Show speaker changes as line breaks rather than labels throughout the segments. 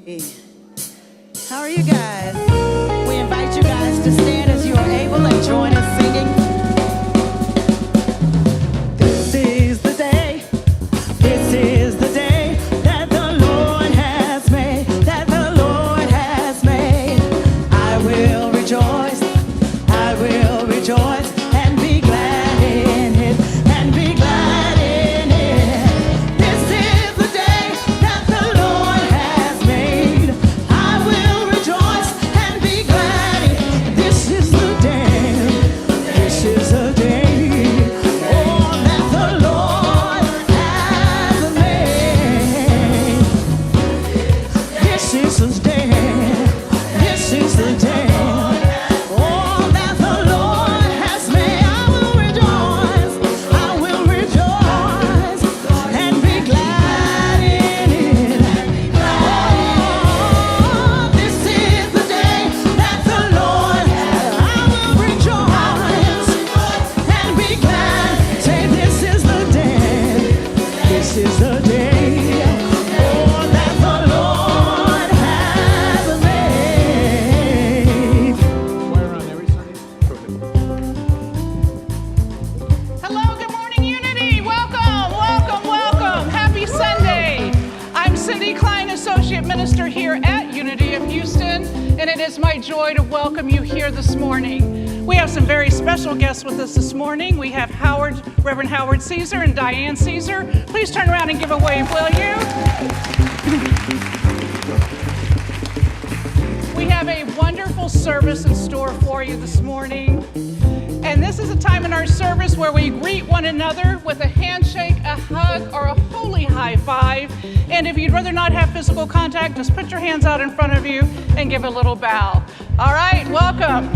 Hey. How are you guys? We invite you guys to stand as you are able and join us singing. This is the day. This is the day that the Lord has made. That the Lord has made. I will rejoice. I will rejoice and be glad in it. And be glad in it. This is the day that the Lord has made. I will rejoice and be glad in it. This is the day. This is the day. Oh, that the Lord has made. This is the day. This is the day. Oh, that the Lord has made. I will rejoice. I will rejoice and be glad in it. Oh, this is the day that the Lord has. I will rejoice and be glad. Say, this is the day. This is the day. Oh, that the Lord has made.
Hello, good morning, Unity. Welcome, welcome, welcome. Happy Sunday. I'm Cindy Klein, Associate Minister here at Unity of Houston, and it is my joy to welcome you here this morning. We have some very special guests with us this morning. We have Reverend Howard Caeser and Diane Caeser. Please turn around and give a wave, will you? We have a wonderful service in store for you this morning. And this is a time in our service where we greet one another with a handshake, a hug, or a holy high five. And if you'd rather not have physical contact, just put your hands out in front of you and give a little bow. All right, welcome.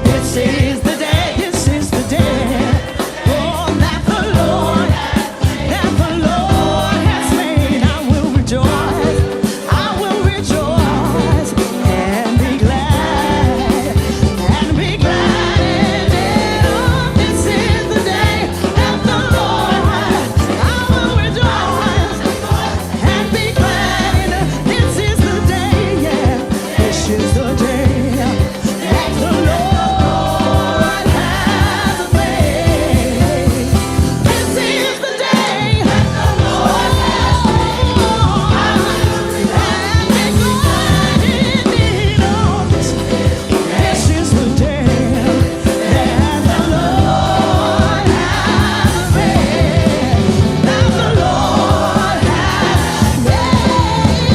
This is the day. This is the day. Oh, that the Lord has made. I will rejoice. I will rejoice and be glad. And be glad in it. Oh, this is the day that the Lord has. I will rejoice and be glad in it. This is the day, yeah. This is the day that the Lord has made. This is the day that the Lord has made. And be glad in it. Oh, this is the day that the Lord has made. That the Lord has made.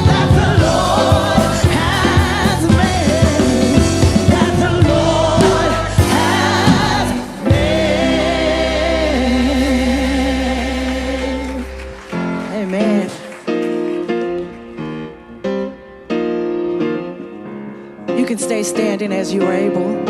That the Lord has made. That the Lord has made. Amen. You can stay standing as you are able.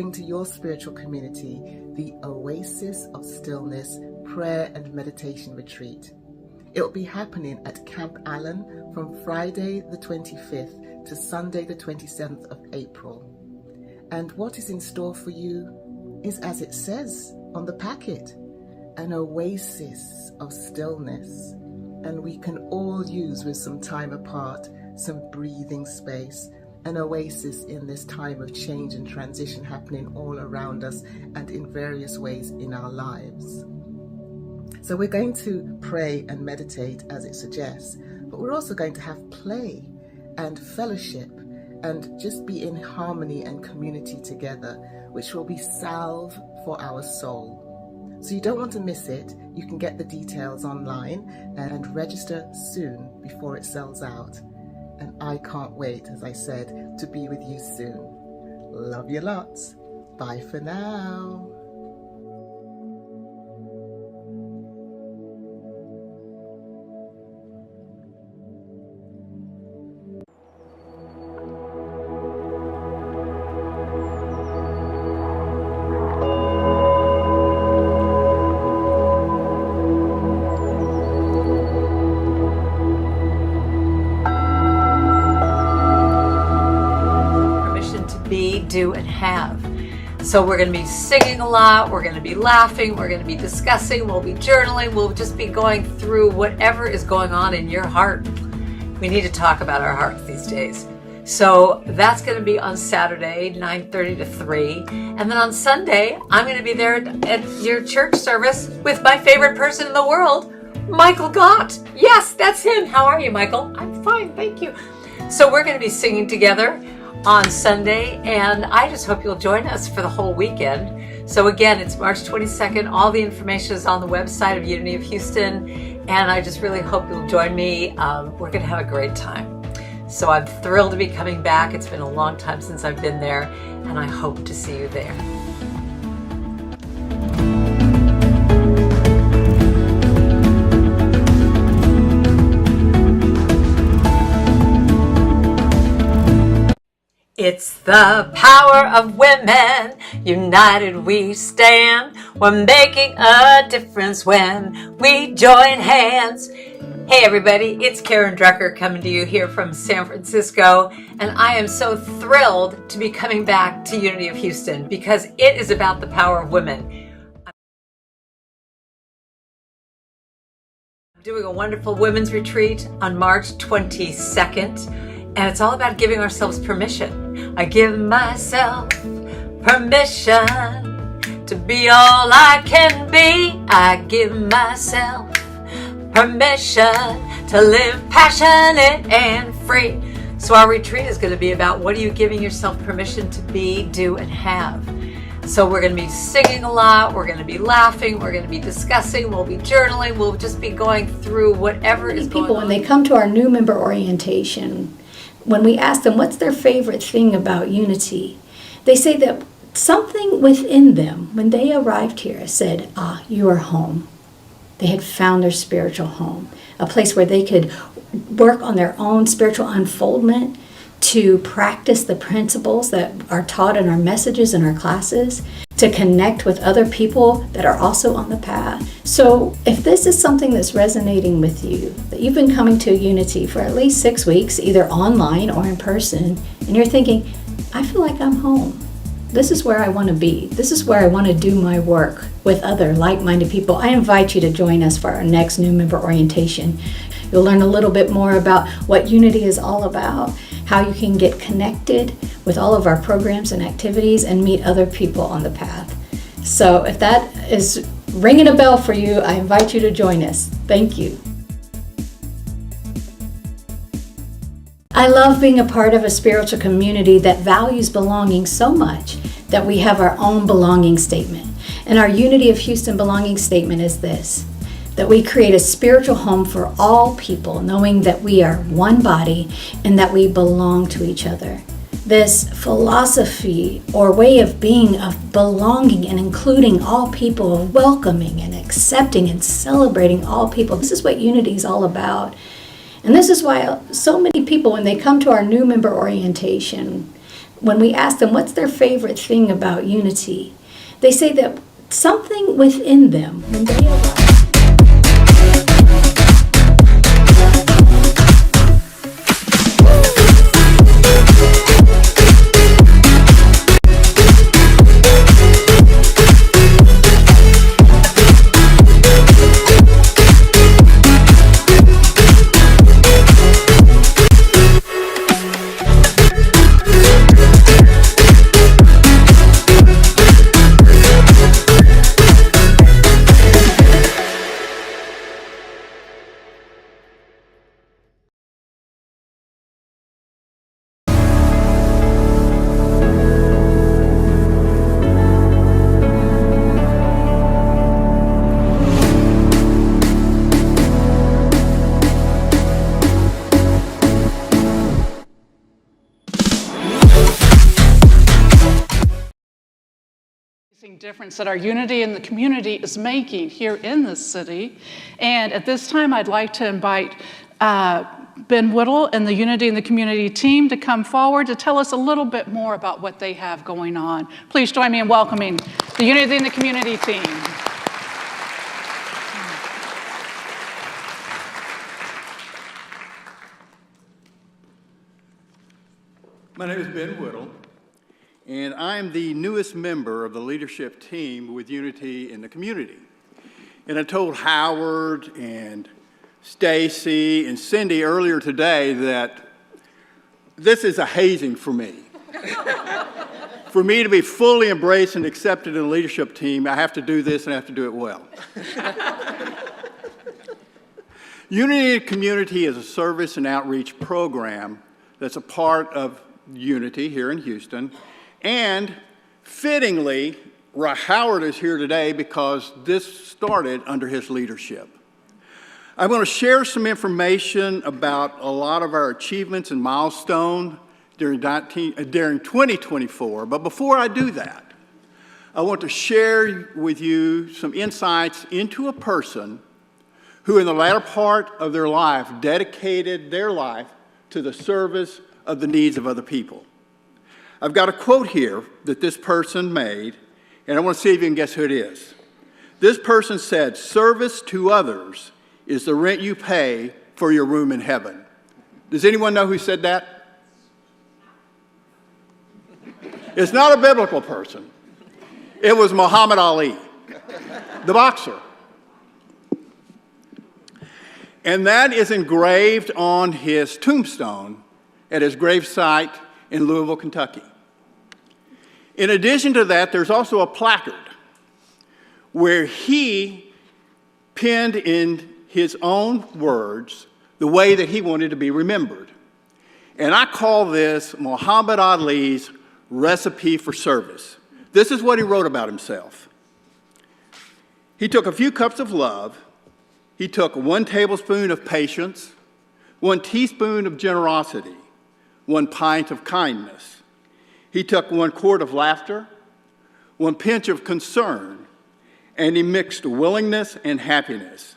bring to your spiritual community the Oasis of Stillness Prayer and Meditation Retreat. It will be happening at Camp Allen from Friday the 25th to Sunday the 27th of April. And what is in store for you is, as it says on the packet, an oasis of stillness. And we can all use, with some time apart, some breathing space, an oasis in this time of change and transition happening all around us and in various ways in our lives. So we're going to pray and meditate as it suggests, but we're also going to have play and fellowship and just be in harmony and community together, which will be salve for our soul. So you don't want to miss it. You can get the details online and register soon before it sells out. And I can't wait, as I said, to be with you soon. Love you lots. Bye for now.
Do and have. So we're going to be singing a lot, we're going to be laughing, we're going to be discussing, we'll be journaling, we'll just be going through whatever is going on in your heart. We need to talk about our hearts these days. So that's going to be on Saturday, 9:30 to 3. And then on Sunday, I'm going to be there at your church service with my favorite person in the world, Michael Gott. Yes, that's him. How are you, Michael? I'm fine, thank you. So we're going to be singing together on Sunday, and I just hope you'll join us for the whole weekend. So again, it's March 22nd. All the information is on the website of Unity of Houston, and I just really hope you'll join me. We're going to have a great time. So I'm thrilled to be coming back. It's been a long time since I've been there, and I hope to see you there. It's the power of women, united we stand. We're making a difference when we join hands. Hey everybody, it's Karen Drucker coming to you here from San Francisco, and I am so thrilled to be coming back to Unity of Houston because it is about the power of women. I'm doing a wonderful women's retreat on March 22nd. And it's all about giving ourselves permission. I give myself permission to be all I can be. I give myself permission to live passionate and free. So our retreat is going to be about what are you giving yourself permission to be, do, and have. So we're going to be singing a lot, we're going to be laughing, we're going to be discussing, we'll be journaling, we'll just be going through whatever is going on.
People, when they come to our new member orientation, when we ask them what's their favorite thing about Unity, they say that something within them, when they arrived here, said, you are home. They had found their spiritual home, a place where they could work on their own spiritual unfoldment, to practice the principles that are taught in our messages in our classes, to connect with other people that are also on the path. So if this is something that's resonating with you, that you've been coming to Unity for at least 6 weeks, either online or in person, and you're thinking, I feel like I'm home. This is where I want to be. This is where I want to do my work with other like-minded people. I invite you to join us for our next new member orientation. You'll learn a little bit more about what Unity is all about, how you can get connected with all of our programs and activities and meet other people on the path. So if that is ringing a bell for you, I invite you to join us. Thank you. I love being a part of a spiritual community that values belonging so much that we have our own belonging statement. And our Unity of Houston belonging statement is this: that we create a spiritual home for all people, knowing that we are one body and that we belong to each other. This philosophy or way of being, of belonging and including all people, of welcoming and accepting and celebrating all people, this is what Unity is all about. And this is why so many people, when they come to our new member orientation, when we ask them what's their favorite thing about Unity, they say that something within them, when they arrive.
Difference that our unity in the community is making here in this city. And at this time, I'd like to invite Ben Whittle and the Unity in the Community team to come forward to tell us a little bit more about what they have going on. Please join me in welcoming the Unity in the Community team.
My name is Ben Whittle, and I am the newest member of the leadership team with Unity in the Community. And I told Howard and Stacy and Cindy earlier today that this is a hazing for me. For me to be fully embraced and accepted in the leadership team, I have to do this and I have to do it well. Unity in the Community is a service and outreach program that's a part of Unity here in Houston. And fittingly, Howard is here today because this started under his leadership. I'm going to share some information about a lot of our achievements and milestones during 2024. But before I do that, I want to share with you some insights into a person who in the latter part of their life dedicated their life to the service of the needs of other people. I've got a quote here that this person made, and I want to see if you can guess who it is. This person said, "Service to others is the rent you pay for your room in heaven." Does anyone know who said that? It's not a biblical person. It was Muhammad Ali, the boxer. And that is engraved on his tombstone at his gravesite in Louisville, Kentucky. In addition to that, there's also a placard where he penned in his own words the way that he wanted to be remembered. And I call this Muhammad Ali's recipe for service. This is what he wrote about himself. He took a few cups of love. He took 1 tablespoon of patience, 1 teaspoon of generosity, 1 pint of kindness. He took 1 quart of laughter, 1 pinch of concern, and he mixed willingness and happiness.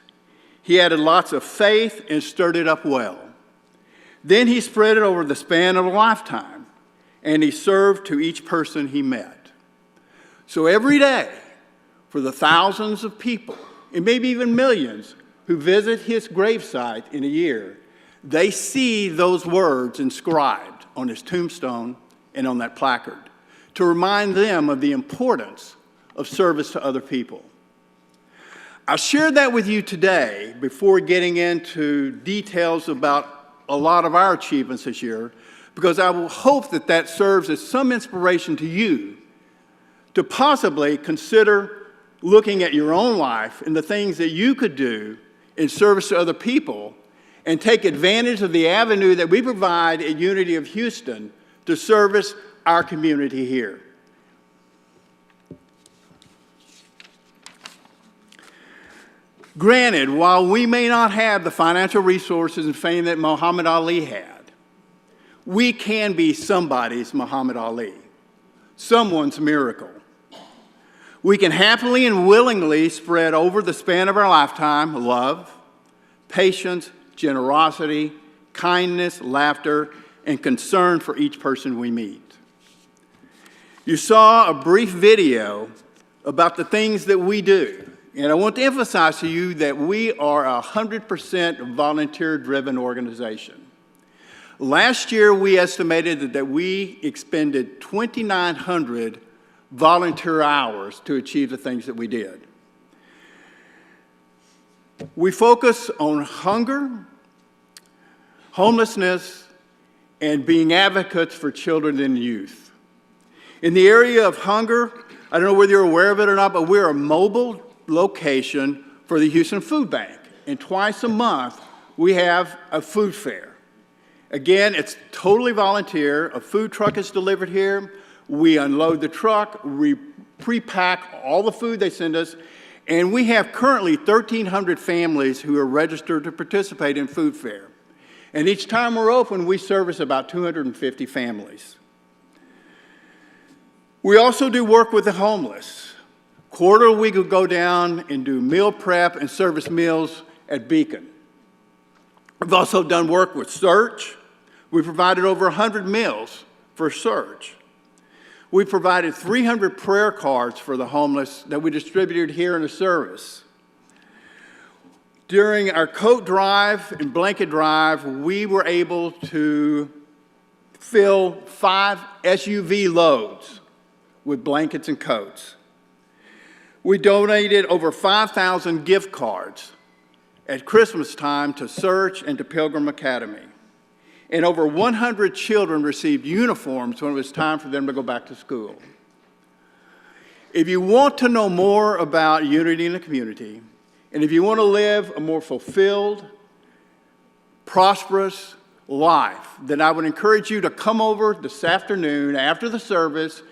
He added lots of faith and stirred it up well. Then he spread it over the span of a lifetime, and he served to each person he met. So every day, for the thousands of people, and maybe even millions, who visit his gravesite in a year, they see those words inscribed on his tombstone and on that placard to remind them of the importance of service to other people. I shared that with you today before getting into details about a lot of our achievements this year, because I will hope that that serves as some inspiration to you to possibly consider looking at your own life and the things that you could do in service to other people and take advantage of the avenue that we provide at Unity of Houston to service our community here. Granted, while we may not have the financial resources and fame that Muhammad Ali had, we can be somebody's Muhammad Ali, someone's miracle. We can happily and willingly spread over the span of our lifetime love, patience, generosity, kindness, laughter, and concern for each person we meet. You saw a brief video about the things that we do. And I want to emphasize to you that we are a 100% volunteer-driven organization. Last year, we estimated that we expended 2,900 volunteer hours to achieve the things that we did. We focus on hunger, homelessness, and being advocates for children and youth. In the area of hunger, I don't know whether you're aware of it or not, but we're a mobile location for the Houston Food Bank. And twice a month, we have a food fair. Again, it's totally volunteer. A food truck is delivered here. We unload the truck. We pre-pack all the food they send us. And we have currently 1,300 families who are registered to participate in food fair. And each time we're open, we service about 250 families. We also do work with the homeless. Quarterly, we could go down and do meal prep and service meals at Beacon. We've also done work with Search. We provided over 100 meals for Search. We provided 300 prayer cards for the homeless that we distributed here in the service. During our coat drive and blanket drive, we were able to fill 5 SUV loads with blankets and coats. We donated over 5,000 gift cards at Christmas time to Search and to Pilgrim Academy. And over 100 children received uniforms when it was time for them to go back to school. If you want to know more about unity in the community, and if you want to live a more fulfilled, prosperous life, then I would encourage you to come over this afternoon after the service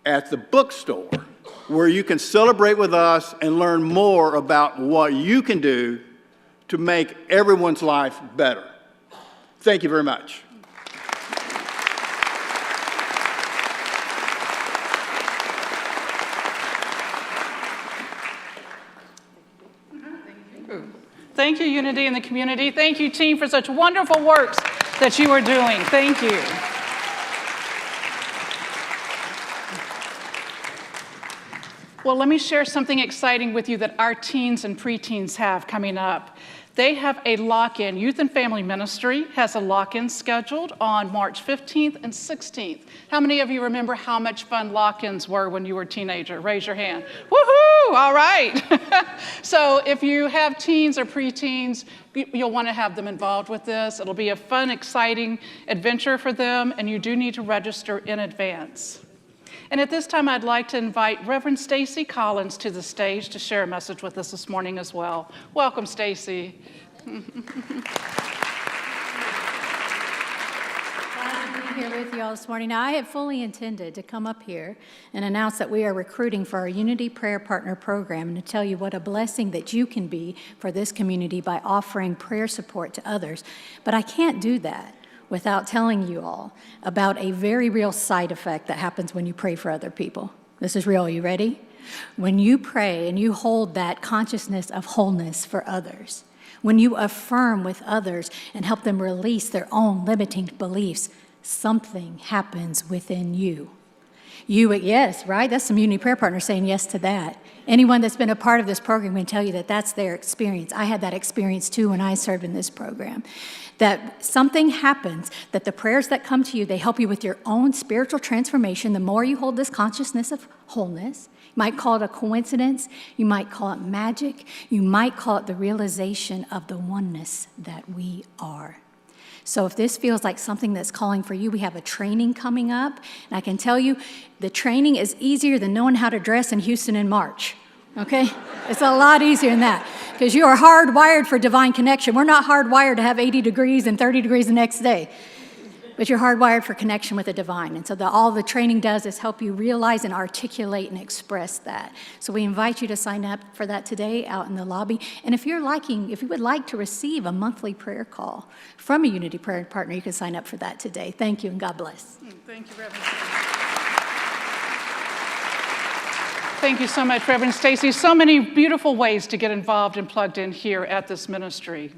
at the bookstore, where you can celebrate with us and learn more about what you can do to make everyone's life better. Thank you very much.
Thank you, Unity in the community. Thank you, team, for such wonderful works that you are doing. Thank you. Well, let me share something exciting with you that our teens and preteens have coming up. They have a lock-in. Youth and Family Ministry has a lock-in scheduled on March 15th and 16th. How many of you remember how much fun lock-ins were when you were a teenager? Raise your hand. Woohoo! All right. So if you have teens or preteens, you'll want to have them involved with this. It'll be a fun, exciting adventure for them, and you do need to register in advance. And at this time, I'd like to invite Reverend Stacy Collins to the stage to share a message with us this morning as well. Welcome, Stacy.
Glad to be here with you all this morning. Now, I had fully intended to come up here and announce that we are recruiting for our Unity Prayer Partner Program and to tell you what a blessing that you can be for this community by offering prayer support to others. But I can't do that without telling you all about a very real side effect that happens when you pray for other people. This is real. Are you ready? When you pray and you hold that consciousness of wholeness for others, when you affirm with others and help them release their own limiting beliefs, something happens within you. Yes, right? That's some Unity Prayer Partners saying yes to that. Anyone that's been a part of this program can tell you that that's their experience. I had that experience too when I served in this program. That something happens, that the prayers that come to you, they help you with your own spiritual transformation. The more you hold this consciousness of wholeness, you might call it a coincidence, you might call it magic, you might call it the realization of the oneness that we are. So if this feels like something that's calling for you, we have a training coming up. And I can tell you, the training is easier than knowing how to dress in Houston in March, okay? It's a lot easier than that because you are hardwired for divine connection. We're not hardwired to have 80 degrees and 30 degrees the next day, but you're hardwired for connection with the divine. And so all the training does is help you realize and articulate and express that. So we invite you to sign up for that today out in the lobby. And if you would like to receive a monthly prayer call from a Unity Prayer Partner, you can sign up for that today. Thank you and God bless.
Thank you, Reverend. Thank you so much, Reverend Stacy. So many beautiful ways to get involved and plugged in here at this ministry.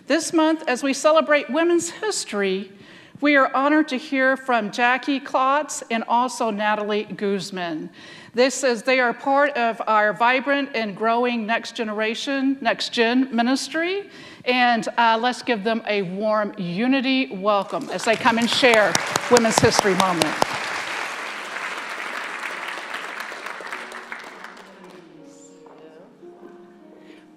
This month, as we celebrate Women's History, We are honored to hear from Jackie Klotz and also Natalie Guzman. They are part of our vibrant and growing Next Gen ministry, and let's give them a warm unity welcome as they come and share Women's History Moment.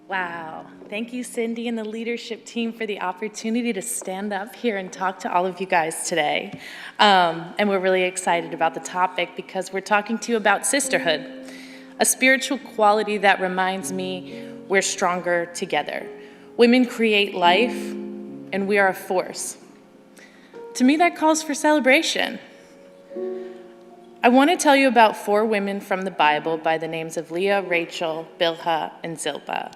Wow. Thank you, Cindy and the leadership team, for the opportunity to stand up here and talk to all of you guys today. And we're really excited about the topic because we're talking to you about sisterhood, a spiritual quality that reminds me we're stronger together. Women create life, and we are a force. To me, that calls for celebration. I want to tell you about 4 women from the Bible by the names of Leah, Rachel, Bilhah, and Zilpah.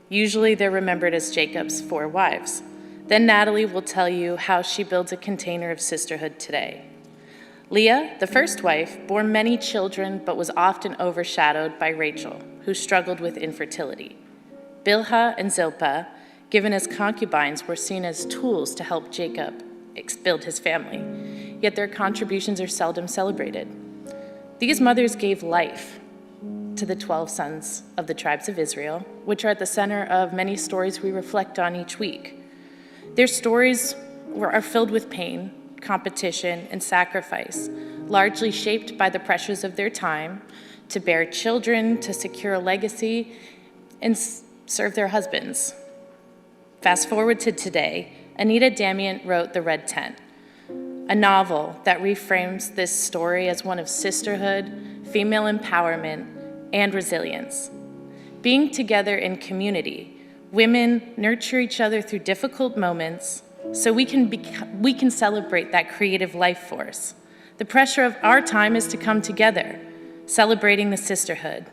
Usually they're remembered as Jacob's 4 wives. Then Natalie will tell you how she builds a container of sisterhood today. Leah, the first wife, bore many children but was often overshadowed by Rachel, who struggled with infertility. Bilhah and Zilpah, given as concubines, were seen as tools to help Jacob build his family, yet their contributions are seldom celebrated. These mothers gave life to the 12 sons of the tribes of Israel, which are at the center of many stories we reflect on each week. Their stories are filled with pain, competition, and sacrifice, largely shaped by the pressures of their time to bear children, to secure a legacy, and serve their husbands. Fast forward to today, Anita Damient wrote The Red Tent, a novel that reframes this story as one of sisterhood, female empowerment, and resilience. Being together in community, women nurture each other through difficult moments so we can celebrate that creative life force. The pressure of our time is to come together, celebrating the sisterhood.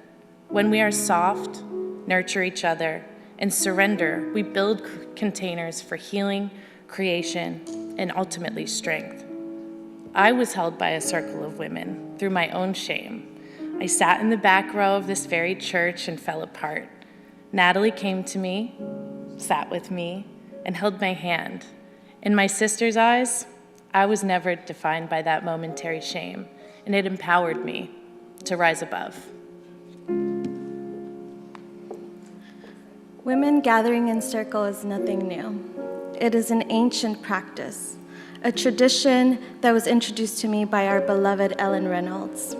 When we are soft, nurture each other, and surrender, we build containers for healing, creation, and ultimately strength. I was held by a circle of women through my own shame. I sat in the back row of this very church and fell apart. Natalie came to me, sat with me, and held my hand. In my sister's eyes, I was never defined by that momentary shame, and it empowered me to rise above.
Women gathering in circle is nothing new. It is an ancient practice, a tradition that was introduced to me by our beloved Ellen Reynolds.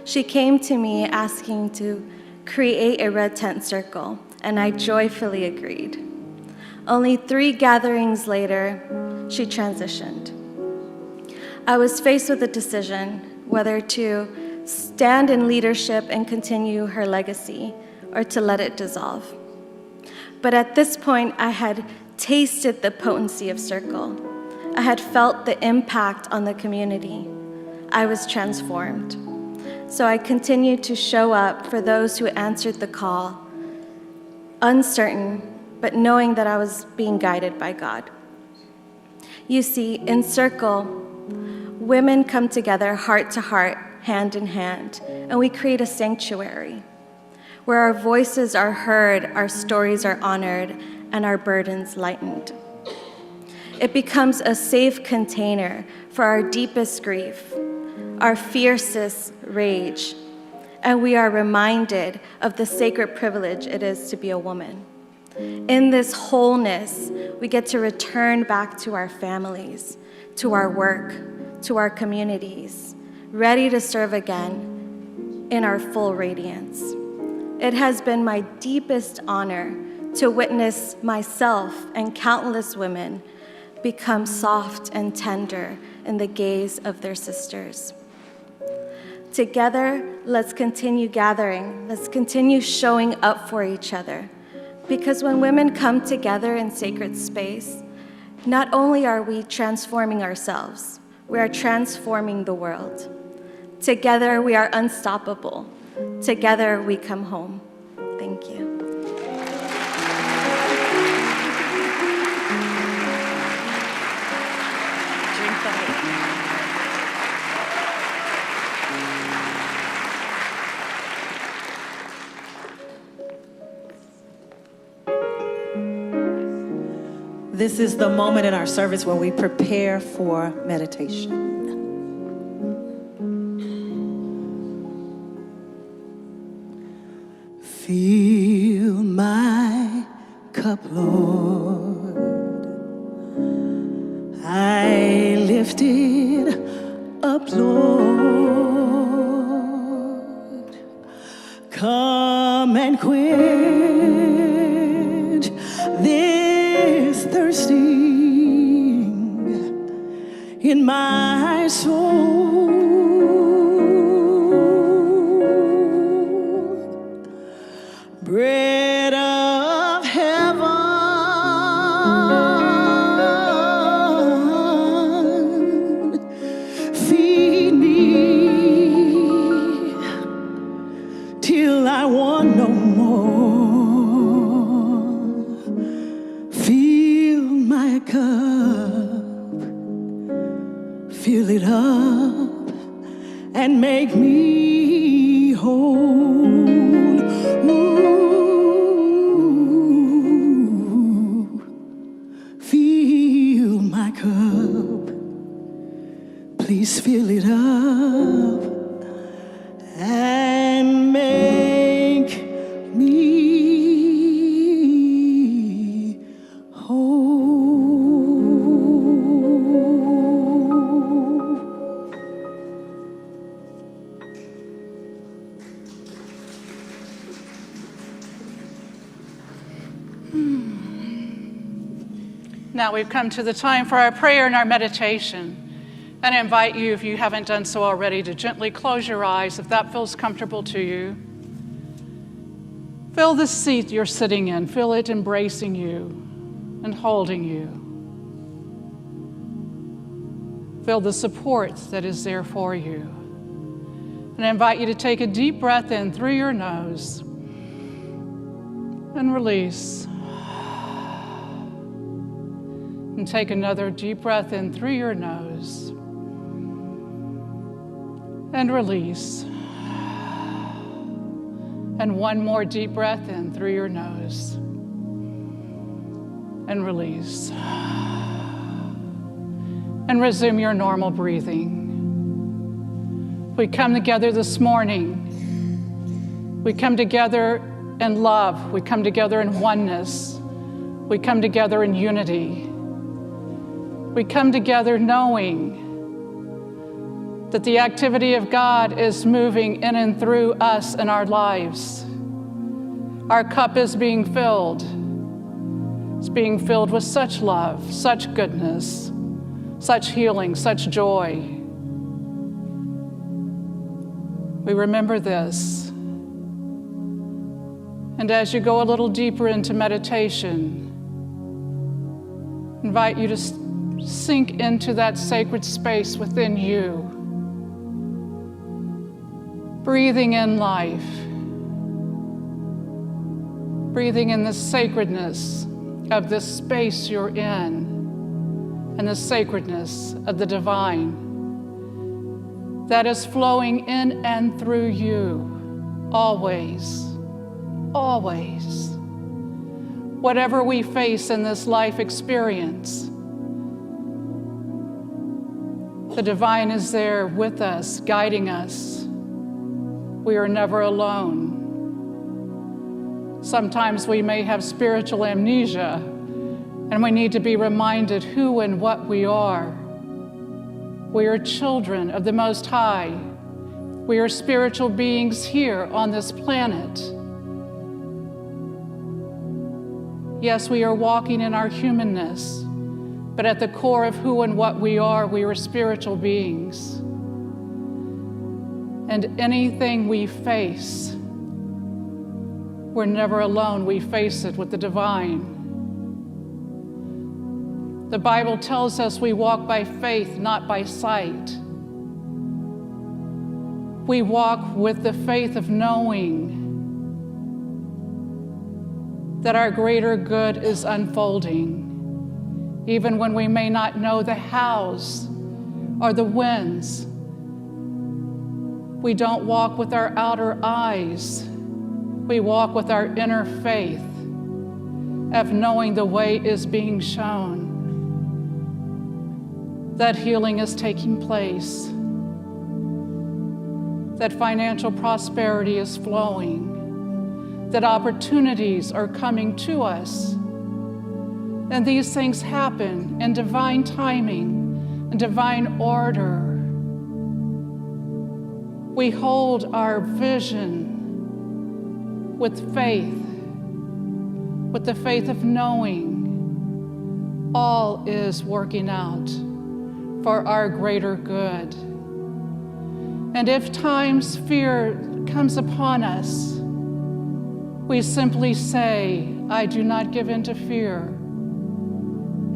She came to me asking to create a red tent circle, and I joyfully agreed. Only 3 gatherings later, she transitioned. I was faced with a decision whether to stand in leadership and continue her legacy or to let it dissolve. But at this point, I had tasted the potency of circle. I had felt the impact on the community. I was transformed. So I continued to show up for those who answered the call, uncertain, but knowing that I was being guided by God. You see, in circle, women come together heart to heart, hand in hand, and we create a sanctuary where our voices are heard, our stories are honored, and our burdens lightened. It becomes a safe container for our deepest grief, our fiercest rage, and we are reminded of the sacred privilege it is to be a woman. In this wholeness, we get to return back to our families, to our work, to our communities, ready to serve again in our full radiance. It has been my deepest honor to witness myself and countless women become soft and tender in the gaze of their sisters. Together, let's continue gathering. Let's continue showing up for each other. Because when women come together in sacred space, not only are we transforming ourselves, we are transforming the world. Together, we are unstoppable. Together, we come home. Thank you.
This is the moment in our service where we prepare for meditation. Fill my cup, Lord. I lift it up, Lord. Come and quench this thirsting in my soul. Bread of heaven, feed me till I want no more. Fill my cup, fill it up, and make me whole. Fill my cup, please fill it up and make me whole.
Now we've come to the time for our prayer and our meditation. And I invite you, if you haven't done so already, to gently close your eyes if that feels comfortable to you. Feel the seat you're sitting in. Feel it embracing you and holding you. Feel the support that is there for you. And I invite you to take a deep breath in through your nose and release. And take another deep breath in through your nose and release. And one more deep breath in through your nose and release. And resume your normal breathing. We come together this morning. We come together in love. We come together in oneness. We come together in unity. We come together knowing that the activity of God is moving in and through us and our lives. Our cup is being filled. It's being filled with such love, such goodness, such healing, such joy. We remember this. And as you go a little deeper into meditation, I invite you to sink into that sacred space within you, breathing in life, breathing in the sacredness of this space you're in and the sacredness of the divine that is flowing in and through you always, always. Whatever we face in this life experience, the divine is there with us, guiding us. We are never alone. Sometimes we may have spiritual amnesia, and we need to be reminded who and what we are. We are children of the Most High. We are spiritual beings here on this planet. Yes, we are walking in our humanness, but at the core of who and what we are spiritual beings. And anything we face, we're never alone. We face it with the divine. The Bible tells us we walk by faith, not by sight. We walk with the faith of knowing that our greater good is unfolding, even when we may not know the hows or the whens. We don't walk with our outer eyes. We walk with our inner faith, of knowing the way is being shown, that healing is taking place, that financial prosperity is flowing, that opportunities are coming to us. And these things happen in divine timing, in divine order. We hold our vision with faith, with the faith of knowing all is working out for our greater good. And if times fear comes upon us, we simply say, I do not give in to fear,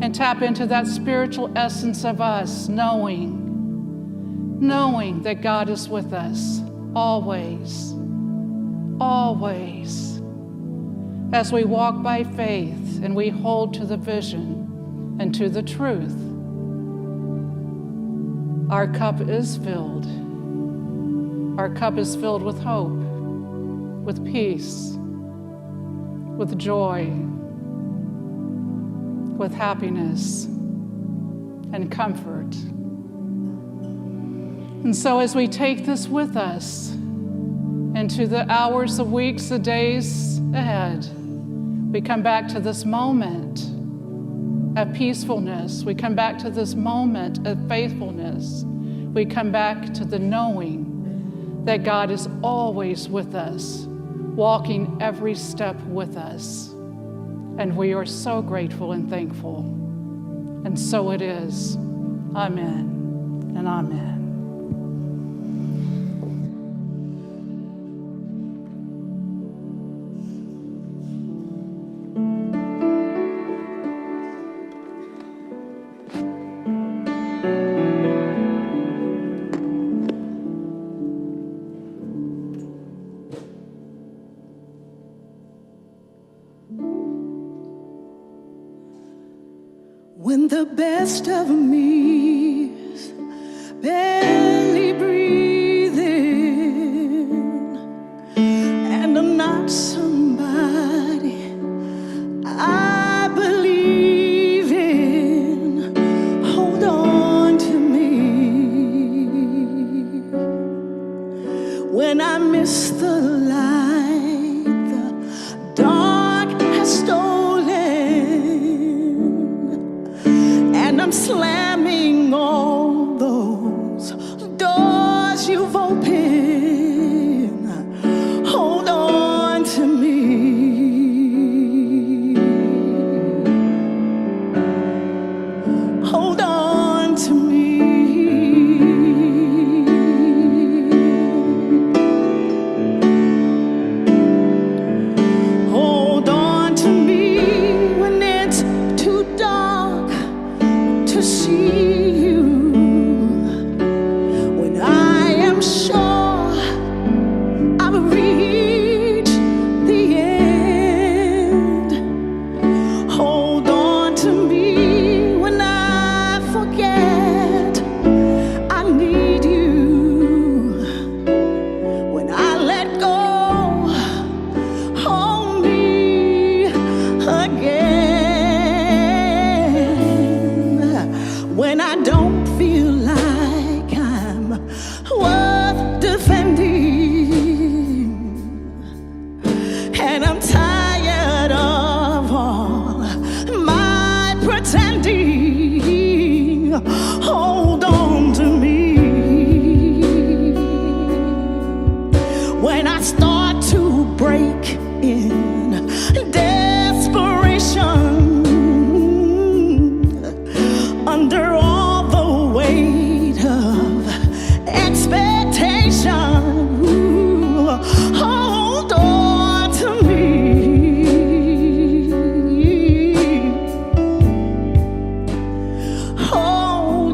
and tap into that spiritual essence of us, knowing that God is with us always, always. As we walk by faith and we hold to the vision and to the truth, our cup is filled. Our cup is filled with hope, with peace, with joy, with happiness and comfort. And so as we take this with us into the hours, the weeks, the days ahead, we come back to this moment of peacefulness. We come back to this moment of faithfulness. We come back to the knowing that God is always with us, walking every step with us. And we are so grateful and thankful. And so it is. Amen and amen.
When the best of me is barely breathing, and I'm not somebody I believe in, hold on to me. When I miss the light, the dark has stolen, and I'm slamming all those doors you've opened. Hold on to me. Hold on to me. Hold on to me when it's too dark to see you, when I am sure I've reached the end. Hold on to me when I forget I need you, when I let go, hold me again. When I don't feel like I'm worth defending, and I'm tired of all my pretending, hold on to me. When I start to break in desperation, under all the weight of expectation, hold on to me. Hold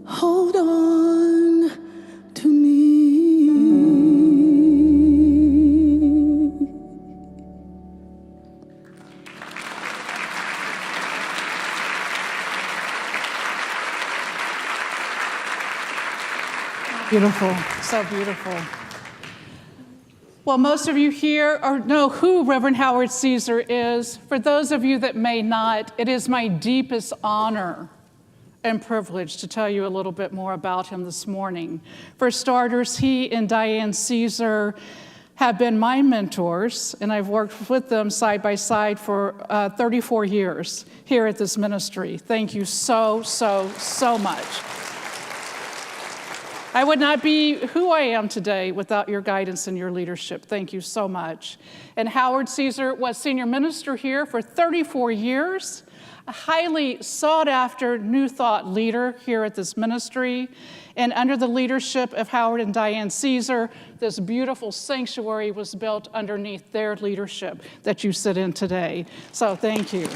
Hold on to me.
Beautiful, so beautiful. Well, most of you here know who Reverend Howard Caeser is. For those of you that may not, it is my deepest honor and privilege to tell you a little bit more about him this morning. For starters, he and Diane Caeser have been my mentors, and I've worked with them side by side for 34 years here at this ministry. Thank you so, so, so much. I would not be who I am today without your guidance and your leadership. Thank you so much. And Howard Caeser was senior minister here for 34 years, a highly sought after New Thought leader here at this ministry. And under the leadership of Howard and Diane Caeser, this beautiful sanctuary was built underneath their leadership that you sit in today. So thank you.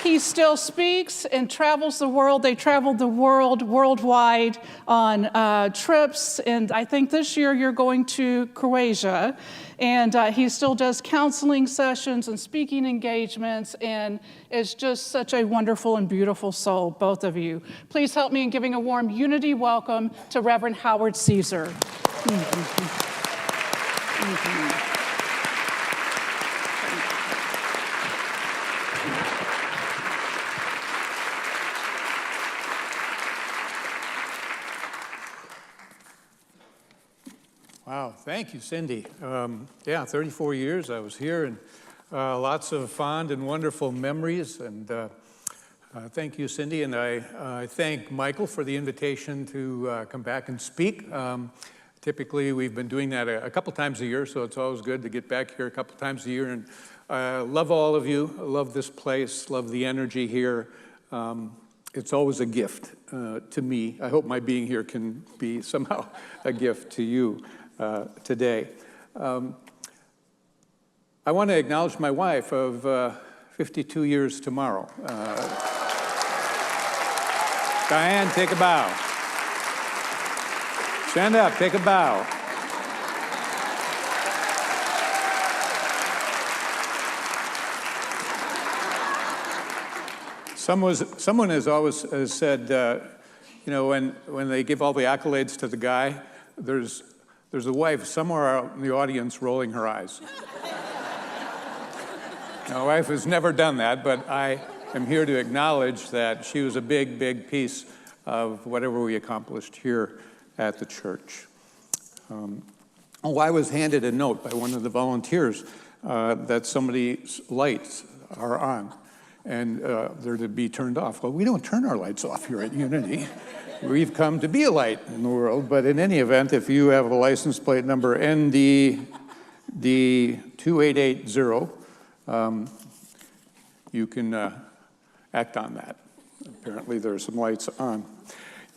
He still speaks and travels the world. They traveled the world worldwide on trips. And I think this year you're going to Croatia. And he still does counseling sessions and speaking engagements. And is just such a wonderful and beautiful soul, both of you. Please help me in giving a warm unity welcome to Reverend Howard Caeser.
Wow, thank you, Cindy. 34 years I was here, and lots of fond and wonderful memories. And thank you, Cindy, and I thank Michael for the invitation to come back and speak. Typically, we've been doing that a couple times a year, so it's always good to get back here a couple times a year. And I love all of you. I love this place, love the energy here. It's always a gift to me. I hope my being here can be somehow a gift to you today. I want to acknowledge my wife of 52 years tomorrow. Diane, take a bow. Stand up, take a bow. Someone has always said, when they give all the accolades to the guy, there's a wife somewhere out in the audience rolling her eyes. My wife has never done that, but I am here to acknowledge that she was a big, big piece of whatever we accomplished here at the church. I was handed a note by one of the volunteers that somebody's lights are on and they're to be turned off. Well, we don't turn our lights off here at Unity. We've come to be a light in the world, but in any event, if you have a license plate number NDD2880, you can act on that. Apparently there are some lights on.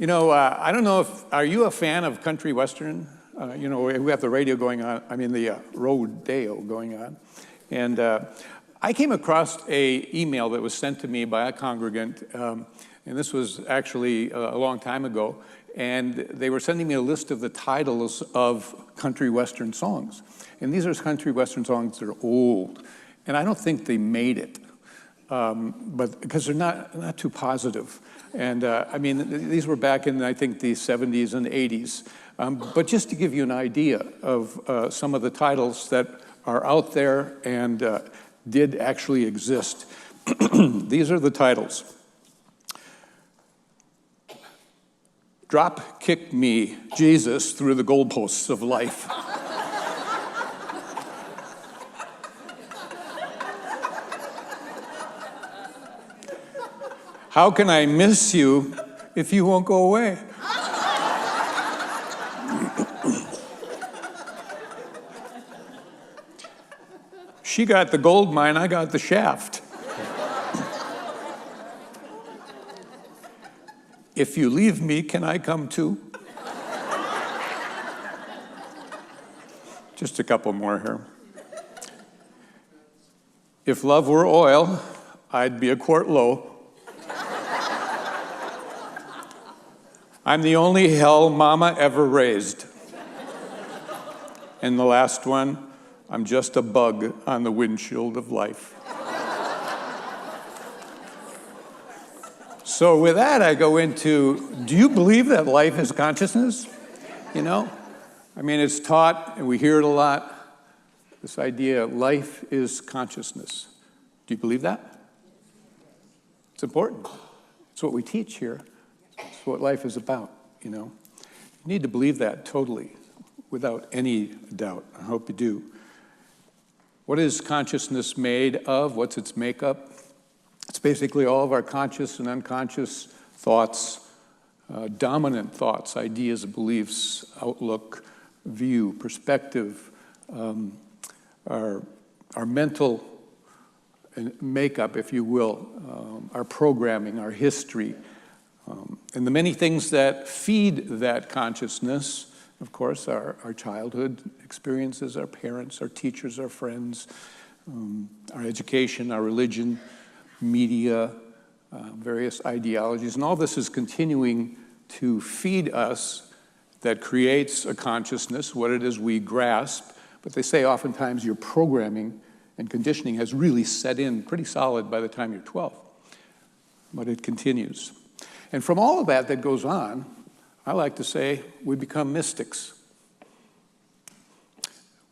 I don't know are you a fan of country western? We have the radio going on, the rodeo going on. And I came across an email that was sent to me by a congregant, and this was actually a long time ago, and they were sending me a list of the titles of country western songs. And these are country western songs that are old, and I don't think they made it, but because they're not too positive. And these were back in, I think, the 70s and 80s. But just to give you an idea of some of the titles that are out there and did actually exist. These are the titles. Drop kick me, Jesus, through the goalposts of life. How can I miss you if you won't go away? She got the gold mine, I got the shaft. If you leave me, can I come too? Just a couple more here. If love were oil, I'd be a quart low. I'm the only hell mama ever raised. And the last one, I'm just a bug on the windshield of life. So with that, I go into, do you believe that life is consciousness? You know? I mean, it's taught, and we hear it a lot, this idea, life is consciousness. Do you believe that? It's important. It's what we teach here. It's what life is about, you know? You need to believe that totally, without any doubt. I hope you do. What is consciousness made of? What's its makeup? It's basically all of our conscious and unconscious thoughts, dominant thoughts, ideas, beliefs, outlook, view, perspective, our mental makeup, if you will, our programming, our history, and the many things that feed that consciousness. Of course, our childhood experiences, our parents, our teachers, our friends, our education, our religion, media, various ideologies, and all this is continuing to feed us that creates a consciousness, what it is we grasp. But they say oftentimes your programming and conditioning has really set in pretty solid by the time you're 12. But it continues. And from all of that goes on, I like to say we become mystics.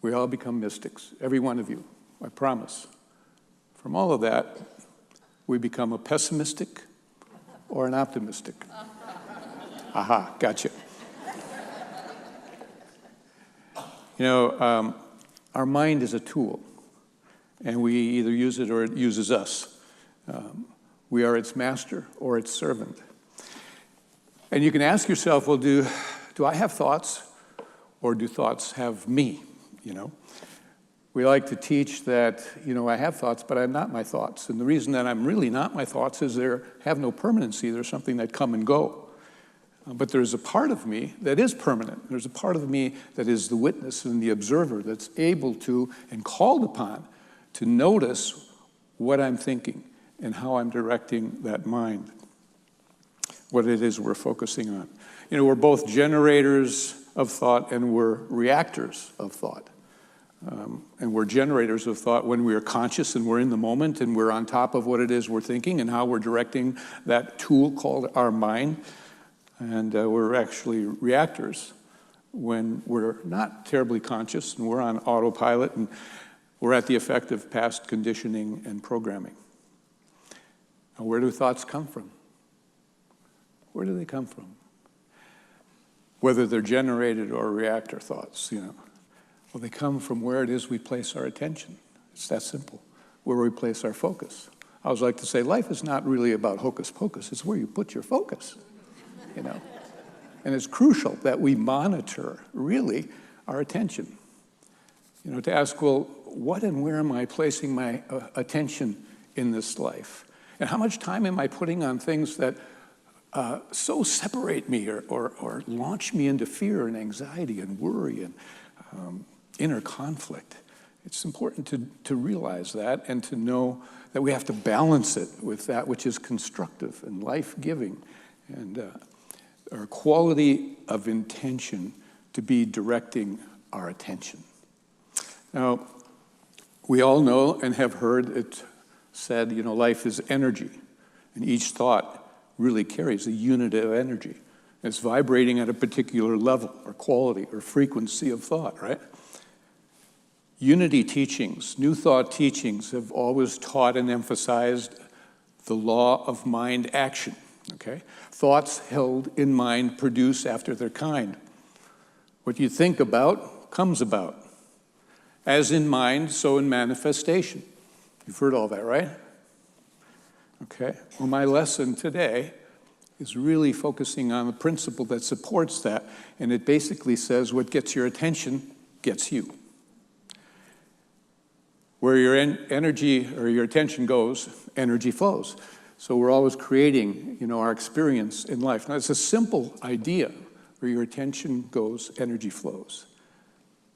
We all become mystics, every one of you, I promise. From all of that, we become a pessimistic or an optimistic. Aha, gotcha. You know, our mind is a tool, and we either use it or it uses us. We are its master or its servant. And you can ask yourself, well, do I have thoughts, or do thoughts have me, you know? We like to teach that, you know, I have thoughts, but I'm not my thoughts. And the reason that I'm really not my thoughts is they have no permanency. They're something that come and go. But there's a part of me that is permanent. There's a part of me that is the witness and the observer that's able to and called upon to notice what I'm thinking and how I'm directing that mind, what it is we're focusing on. You know, we're both generators of thought and we're reactors of thought. And we're generators of thought when we are conscious and we're in the moment and we're on top of what it is we're thinking and how we're directing that tool called our mind. And we're actually reactors when we're not terribly conscious and we're on autopilot and we're at the effect of past conditioning and programming. Now, where do thoughts come from? Where do they come from? Whether they're generated or reactor thoughts, you know. Well, they come from where it is we place our attention. It's that simple, where we place our focus. I always like to say life is not really about hocus pocus. It's where you put your focus, you know. And it's crucial that we monitor, really, our attention. You know, to ask, well, what and where am I placing my attention in this life? And how much time am I putting on things that so separate me or launch me into fear and anxiety and worry and inner conflict? It's important to realize that and to know that we have to balance it with that which is constructive and life-giving and our quality of intention to be directing our attention. Now, we all know and have heard it said, you know, life is energy, and each thought really carries a unit of energy. It's vibrating at a particular level or quality or frequency of thought, right? Unity teachings, New Thought teachings have always taught and emphasized the law of mind action, okay? Thoughts held in mind produce after their kind. What you think about comes about. As in mind, so in manifestation. You've heard all that, right? Okay. Well, my lesson today is really focusing on the principle that supports that, and it basically says what gets your attention gets you. Where your energy or your attention goes, energy flows. So we're always creating, you know, our experience in life. Now, it's a simple idea. Where your attention goes, energy flows.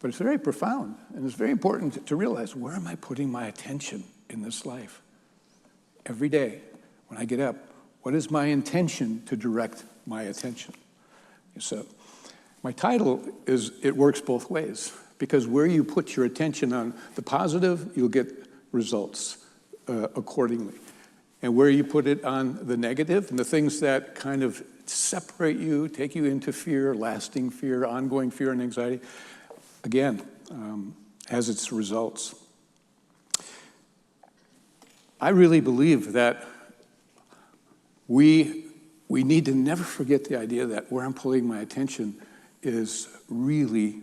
But it's very profound, and it's very important to realize, where am I putting my attention in this life. Every day when I get up, what is my intention to direct my attention? So my title is It Works Both Ways, because where you put your attention on the positive, you'll get results accordingly. And where you put it on the negative and the things that kind of separate you, take you into fear, lasting fear, ongoing fear and anxiety, again, has its results. I really believe that we need to never forget the idea that where I'm putting my attention is really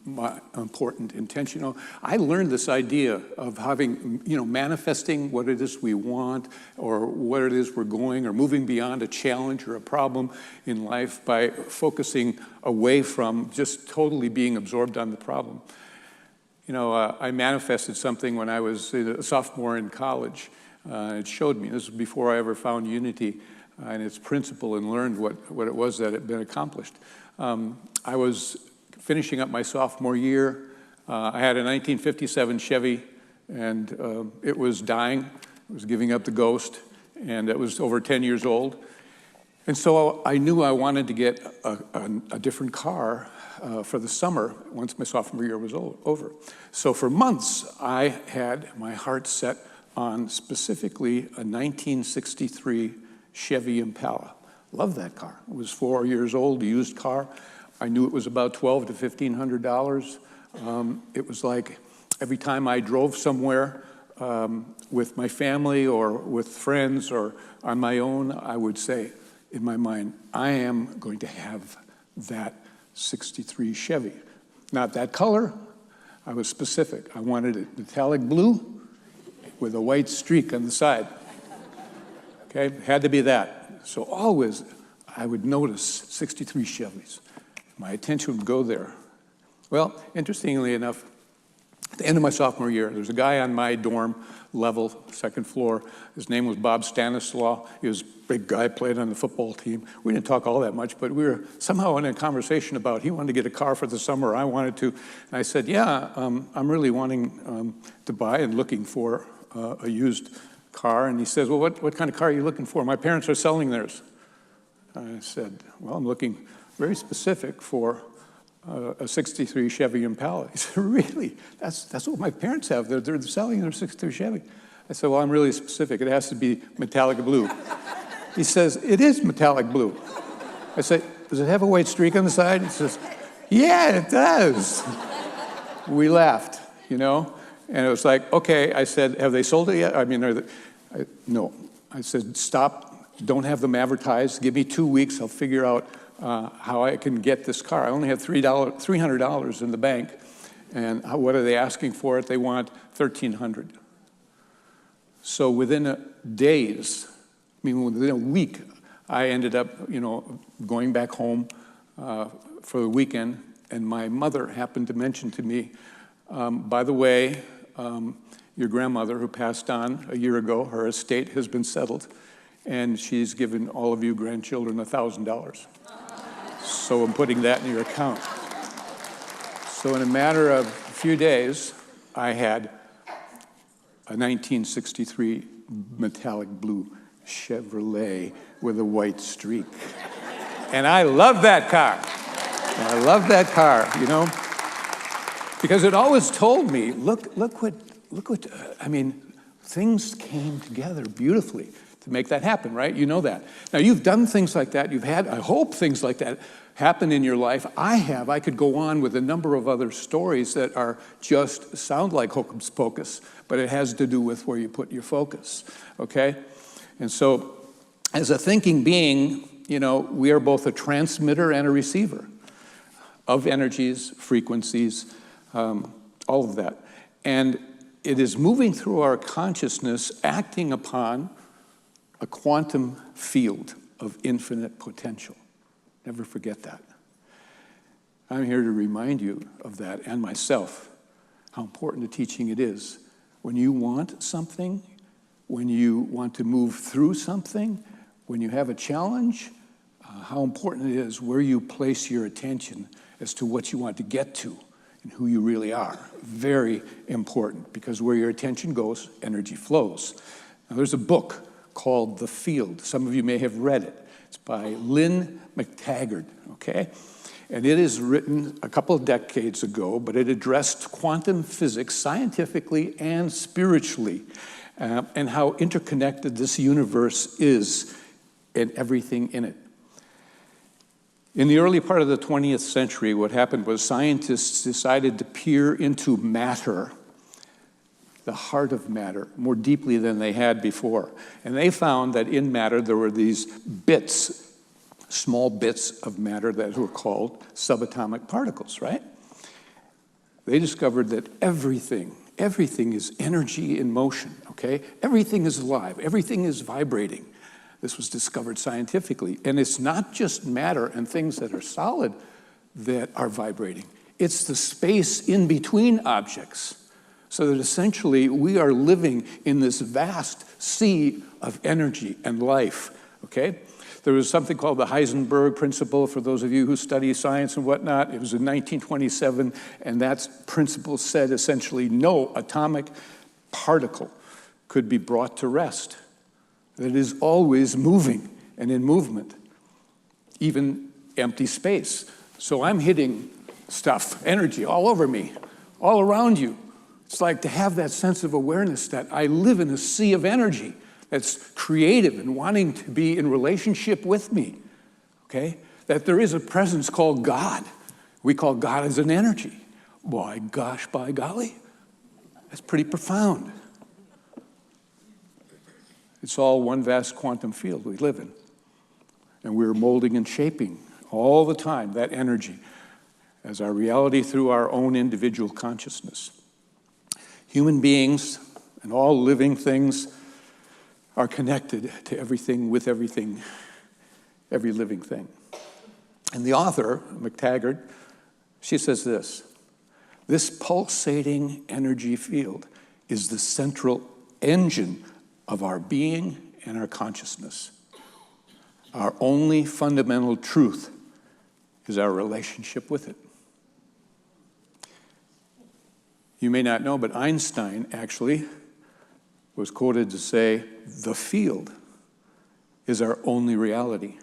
my important intention. You know, I learned this idea of having, manifesting what it is we want or what it is we're going or moving beyond a challenge or a problem in life by focusing away from just totally being absorbed on the problem. I manifested something when I was a sophomore in college. It showed me, this was before I ever found unity and its principle and learned what it was that had been accomplished. I was finishing up my sophomore year. I had a 1957 Chevy, and it was dying. It was giving up the ghost, and it was over 10 years old. And so I knew I wanted to get a different car for the summer once my sophomore year was over. So for months, I had my heart set on specifically a 1963 Chevy Impala. Loved that car. It was 4 years old, a used car. I knew it was about $1,200 to $1,500. It was like every time I drove somewhere with my family or with friends or on my own, I would say in my mind, I am going to have that 63 Chevy. Not that color. I was specific. I wanted it metallic blue with a white streak on the side. Okay, had to be that. So always I would notice 63 Chevys. My attention would go there. Well, interestingly enough, at the end of my sophomore year, there's a guy on my dorm level, second floor. His name was Bob Stanislaw. He was a big guy, played on the football team. We didn't talk all that much, but we were somehow in a conversation about he wanted to get a car for the summer, I wanted to. And I said, yeah, I'm really wanting to buy and looking for a used car. And he says, well, what kind of car are you looking for? My parents are selling theirs. I said, well, I'm looking very specific for a 63 Chevy Impala. He said, really? That's what my parents have. They're selling their 63 Chevy. I said, well, I'm really specific. It has to be metallic blue. He says, it is metallic blue. I said, does it have a white streak on the side? He says, yeah, it does. We laughed, and it was like, okay. I said, have they sold it yet? I mean, no. I said, stop. Don't have them advertised. Give me 2 weeks. I'll figure out how I can get this car. I only have $300 in the bank. And what are they asking for it? They want $1,300. So within days, within a week, I ended up, going back home for the weekend. And my mother happened to mention to me, by the way, your grandmother, who passed on a year ago, her estate has been settled, and she's given all of you grandchildren $1,000. So I'm putting that in your account. So in a matter of a few days, I had a 1963 metallic blue Chevrolet with a white streak. And I love that car. I love that car, because it always told me, look what, things came together beautifully to make that happen, right? You know that. Now, you've done things like that. You've had, I hope, things like that happen in your life. I have. I could go on with a number of other stories that are just sound like hocus pocus, but it has to do with where you put your focus, okay? And so, as a thinking being, we are both a transmitter and a receiver of energies, frequencies, all of that. And it is moving through our consciousness, acting upon a quantum field of infinite potential. Never forget that. I'm here to remind you of that, and myself, how important a teaching it is. When you want something, when you want to move through something, when you have a challenge, how important it is where you place your attention as to what you want to get to and who you really are. Very important, because where your attention goes, energy flows. Now, there's a book called The Field. Some of you may have read it. It's by Lynn McTaggart, okay? And it is written a couple of decades ago, but it addressed quantum physics scientifically and spiritually, and how interconnected this universe is and everything in it. In the early part of the 20th century, what happened was scientists decided to peer into matter, the heart of matter, more deeply than they had before. And they found that in matter there were these bits, small bits of matter that were called subatomic particles, right? They discovered that everything is energy in motion, okay? Everything is alive, everything is vibrating. This was discovered scientifically. And it's not just matter and things that are solid that are vibrating. It's the space in between objects. So that essentially we are living in this vast sea of energy and life, okay? There was something called the Heisenberg principle, for those of you who study science and whatnot. It was in 1927, and that principle said essentially no atomic particle could be brought to rest. That it is always moving and in movement, even empty space. So I'm hitting stuff, energy, all over me, all around you. It's like to have that sense of awareness that I live in a sea of energy that's creative and wanting to be in relationship with me, okay? That there is a presence called God. We call God as an energy. By gosh, by golly, that's pretty profound. It's all one vast quantum field we live in. And we're molding and shaping all the time that energy as our reality through our own individual consciousness. Human beings and all living things are connected to everything, with everything, every living thing. And the author, McTaggart, she says this pulsating energy field is the central engine of our being and our consciousness. Our only fundamental truth is our relationship with it. You may not know, but Einstein actually was quoted to say, the field is our only reality.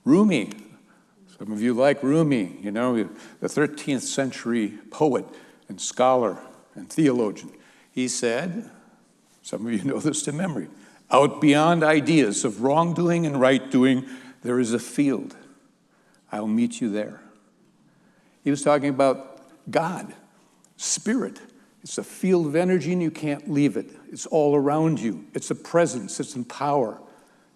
Rumi, some of you like Rumi, you know, the 13th century poet and scholar and theologian. He said, some of you know this to memory, out beyond ideas of wrongdoing and right doing, there is a field. I'll meet you there. He was talking about God, spirit. It's a field of energy and you can't leave it. It's all around you. It's a presence. It's in power.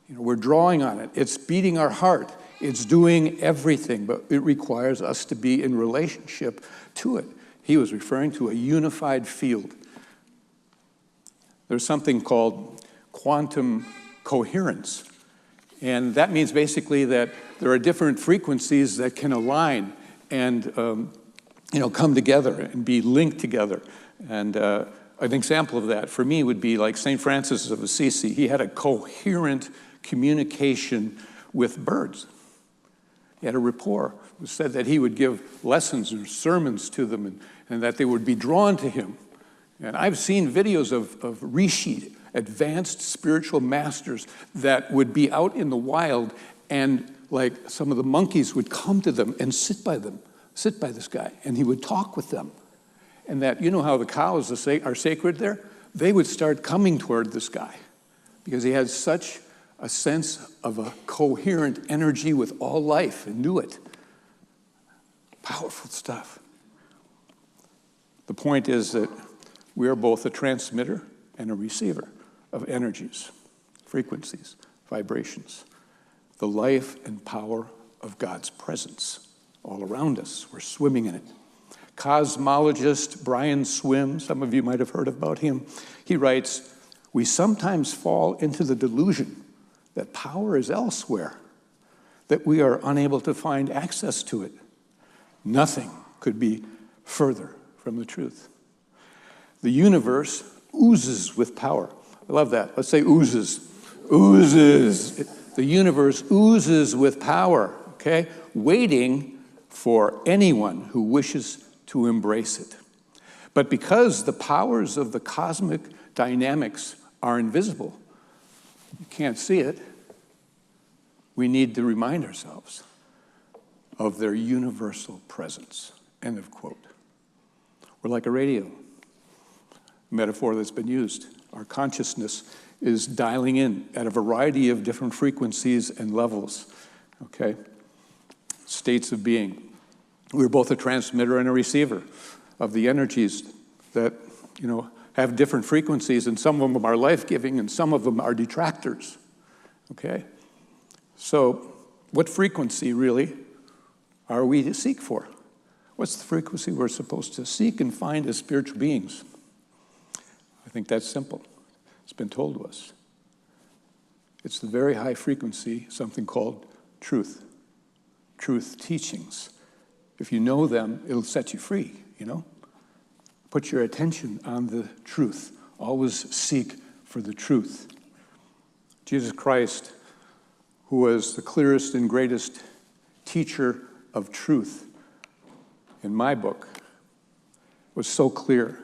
You know, we're drawing on it. It's beating our heart. It's doing everything, but it requires us to be in relationship to it. He was referring to a unified field. There's something called quantum coherence. And that means basically that there are different frequencies that can align and come together and be linked together. And an example of that for me would be like St. Francis of Assisi. He had a coherent communication with birds. He had a rapport. It was said that he would give lessons or sermons to them and that they would be drawn to him. And I've seen videos of rishi, advanced spiritual masters, that would be out in the wild and like some of the monkeys would come to them and sit by this guy, and he would talk with them. And that, you know how the cows are sacred there? They would start coming toward this guy because he had such a sense of a coherent energy with all life and knew it. Powerful stuff. The point is that we are both a transmitter and a receiver of energies, frequencies, vibrations, the life and power of God's presence all around us. We're swimming in it. Cosmologist Brian Swimme, some of you might have heard about him, he writes, we sometimes fall into the delusion that power is elsewhere, that we are unable to find access to it. Nothing could be further from the truth. The universe oozes with power. I love that. Let's say oozes. Oozes. The universe oozes with power, okay? Waiting for anyone who wishes to embrace it. But because the powers of the cosmic dynamics are invisible, you can't see it, we need to remind ourselves of their universal presence. End of quote. We're like a radio, metaphor that's been used. Our consciousness is dialing in at a variety of different frequencies and levels, okay? States of being. We're both a transmitter and a receiver of the energies that, have different frequencies, and some of them are life-giving and some of them are detractors, okay? So what frequency, really, are we to seek for? What's the frequency we're supposed to seek and find as spiritual beings? I think that's simple. It's been told to us. It's the very high frequency, something called truth. Truth teachings. If you know them, it'll set you free, Put your attention on the truth. Always seek for the truth. Jesus Christ, who was the clearest and greatest teacher of truth in my book, was so clear.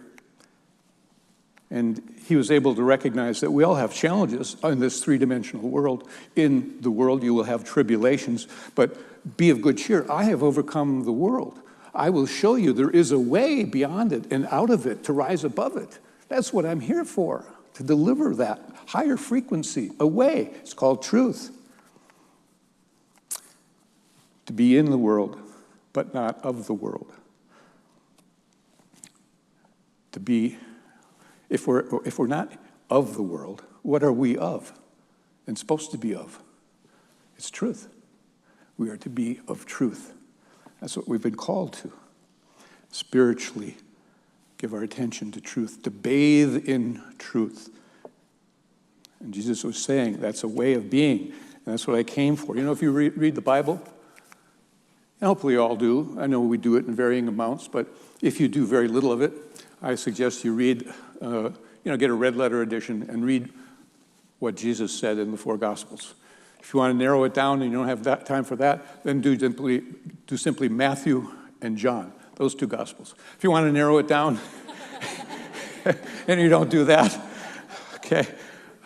And he was able to recognize that we all have challenges in this three-dimensional world. In the world you will have tribulations, but be of good cheer. I have overcome the world. I will show you there is a way beyond it and out of it to rise above it. That's what I'm here for, to deliver that higher frequency, a way. It's called truth. To be in the world, but not of the world. To be, if we're not of the world, what are we of and supposed to be of? It's truth. We are to be of truth. That's what we've been called to. Spiritually, give our attention to truth, to bathe in truth. And Jesus was saying that's a way of being, and that's what I came for. If you read the Bible, and hopefully you all do. I know we do it in varying amounts, but if you do very little of it, I suggest you read, get a red letter edition and read what Jesus said in the four Gospels. If you want to narrow it down and you don't have that time for that, then do simply Matthew and John, those two Gospels. If you want to narrow it down and you don't do that, okay,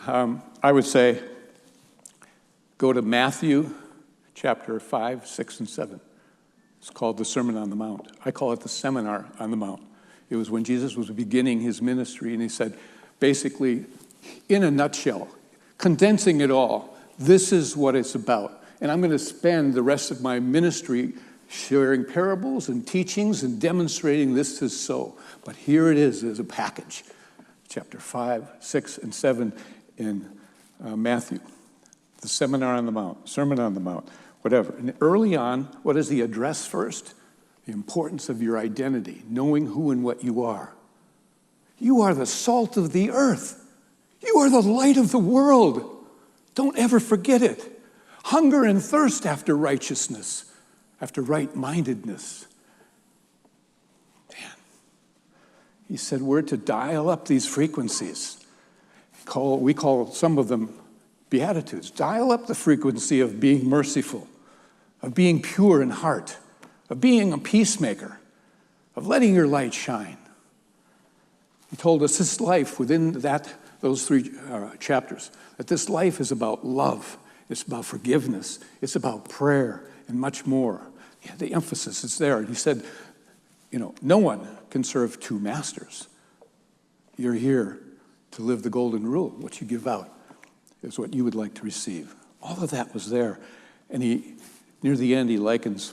I would say go to Matthew chapter 5, 6, and 7. It's called the Sermon on the Mount. I call it the Seminar on the Mount. It was when Jesus was beginning his ministry, and he said, basically, in a nutshell, condensing it all, this is what it's about. And I'm going to spend the rest of my ministry sharing parables and teachings and demonstrating this is so. But here it is as a package. Chapter 5, 6, and 7 in Matthew. The Seminar on the Mount, Sermon on the Mount, whatever. And early on, what does he address first? The importance of your identity, knowing who and what you are. You are the salt of the earth. You are the light of the world. Don't ever forget it. Hunger and thirst after righteousness, after right-mindedness. Man, he said we're to dial up these frequencies. We call some of them Beatitudes. Dial up the frequency of being merciful, of being pure in heart, of being a peacemaker, of letting your light shine. He told us this life within those three chapters, that this life is about love, it's about forgiveness, it's about prayer, and much more. Yeah, the emphasis is there. And he said, no one can serve two masters. You're here to live the golden rule. What you give out is what you would like to receive. All of that was there. And near the end, he likens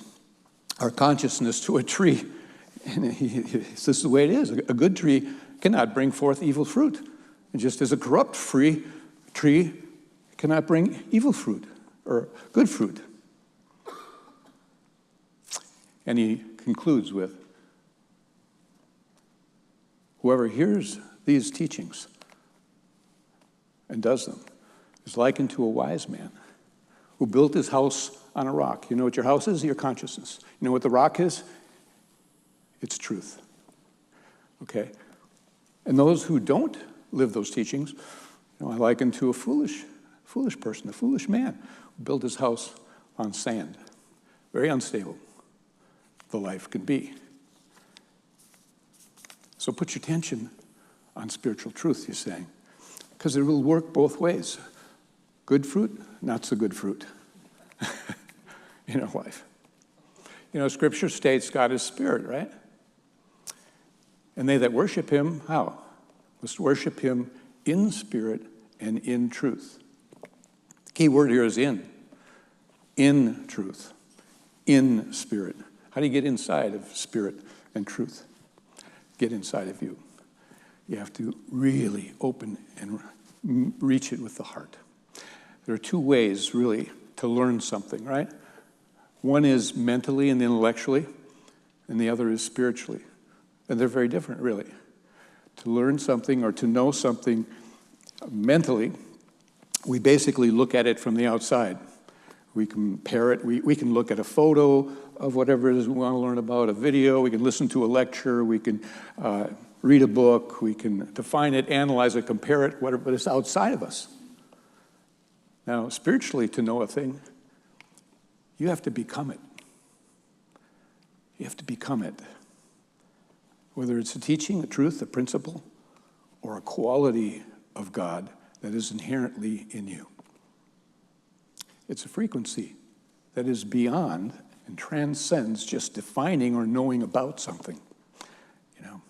our consciousness to a tree. And this is the way it is. A good tree cannot bring forth evil fruit. And just as a corrupt tree cannot bring evil fruit or good fruit. And he concludes with, whoever hears these teachings and does them is likened to a wise man who built his house on a rock. You know what your house is? Your consciousness. You know what the rock is? It's truth. Okay? And those who don't live those teachings, I liken to a foolish person, a foolish man who built his house on sand. Very unstable. the life can be. So put your attention on spiritual truth, you're saying, because it will work both ways. Good fruit, not so good fruit in our life. You know, Scripture states God is spirit, right? And they that worship him, how? Must worship him in spirit and in truth. The key word here is in. In truth. In spirit. How do you get inside of spirit and truth? Get inside of you. You have to really open and reach it with the heart. There are two ways, really, to learn something, right? One is mentally and intellectually, and the other is spiritually. And they're very different, really. To learn something or to know something mentally, we basically look at it from the outside. We compare it. We can look at a photo of whatever it is we want to learn about, a video. We can listen to a lecture. We can read a book. We can define it, analyze it, compare it, whatever, but it's outside of us. Now, spiritually, to know a thing, you have to become it. You have to become it. Whether it's a teaching, a truth, a principle, or a quality of God that is inherently in you. It's a frequency that is beyond and transcends just defining or knowing about something. You know.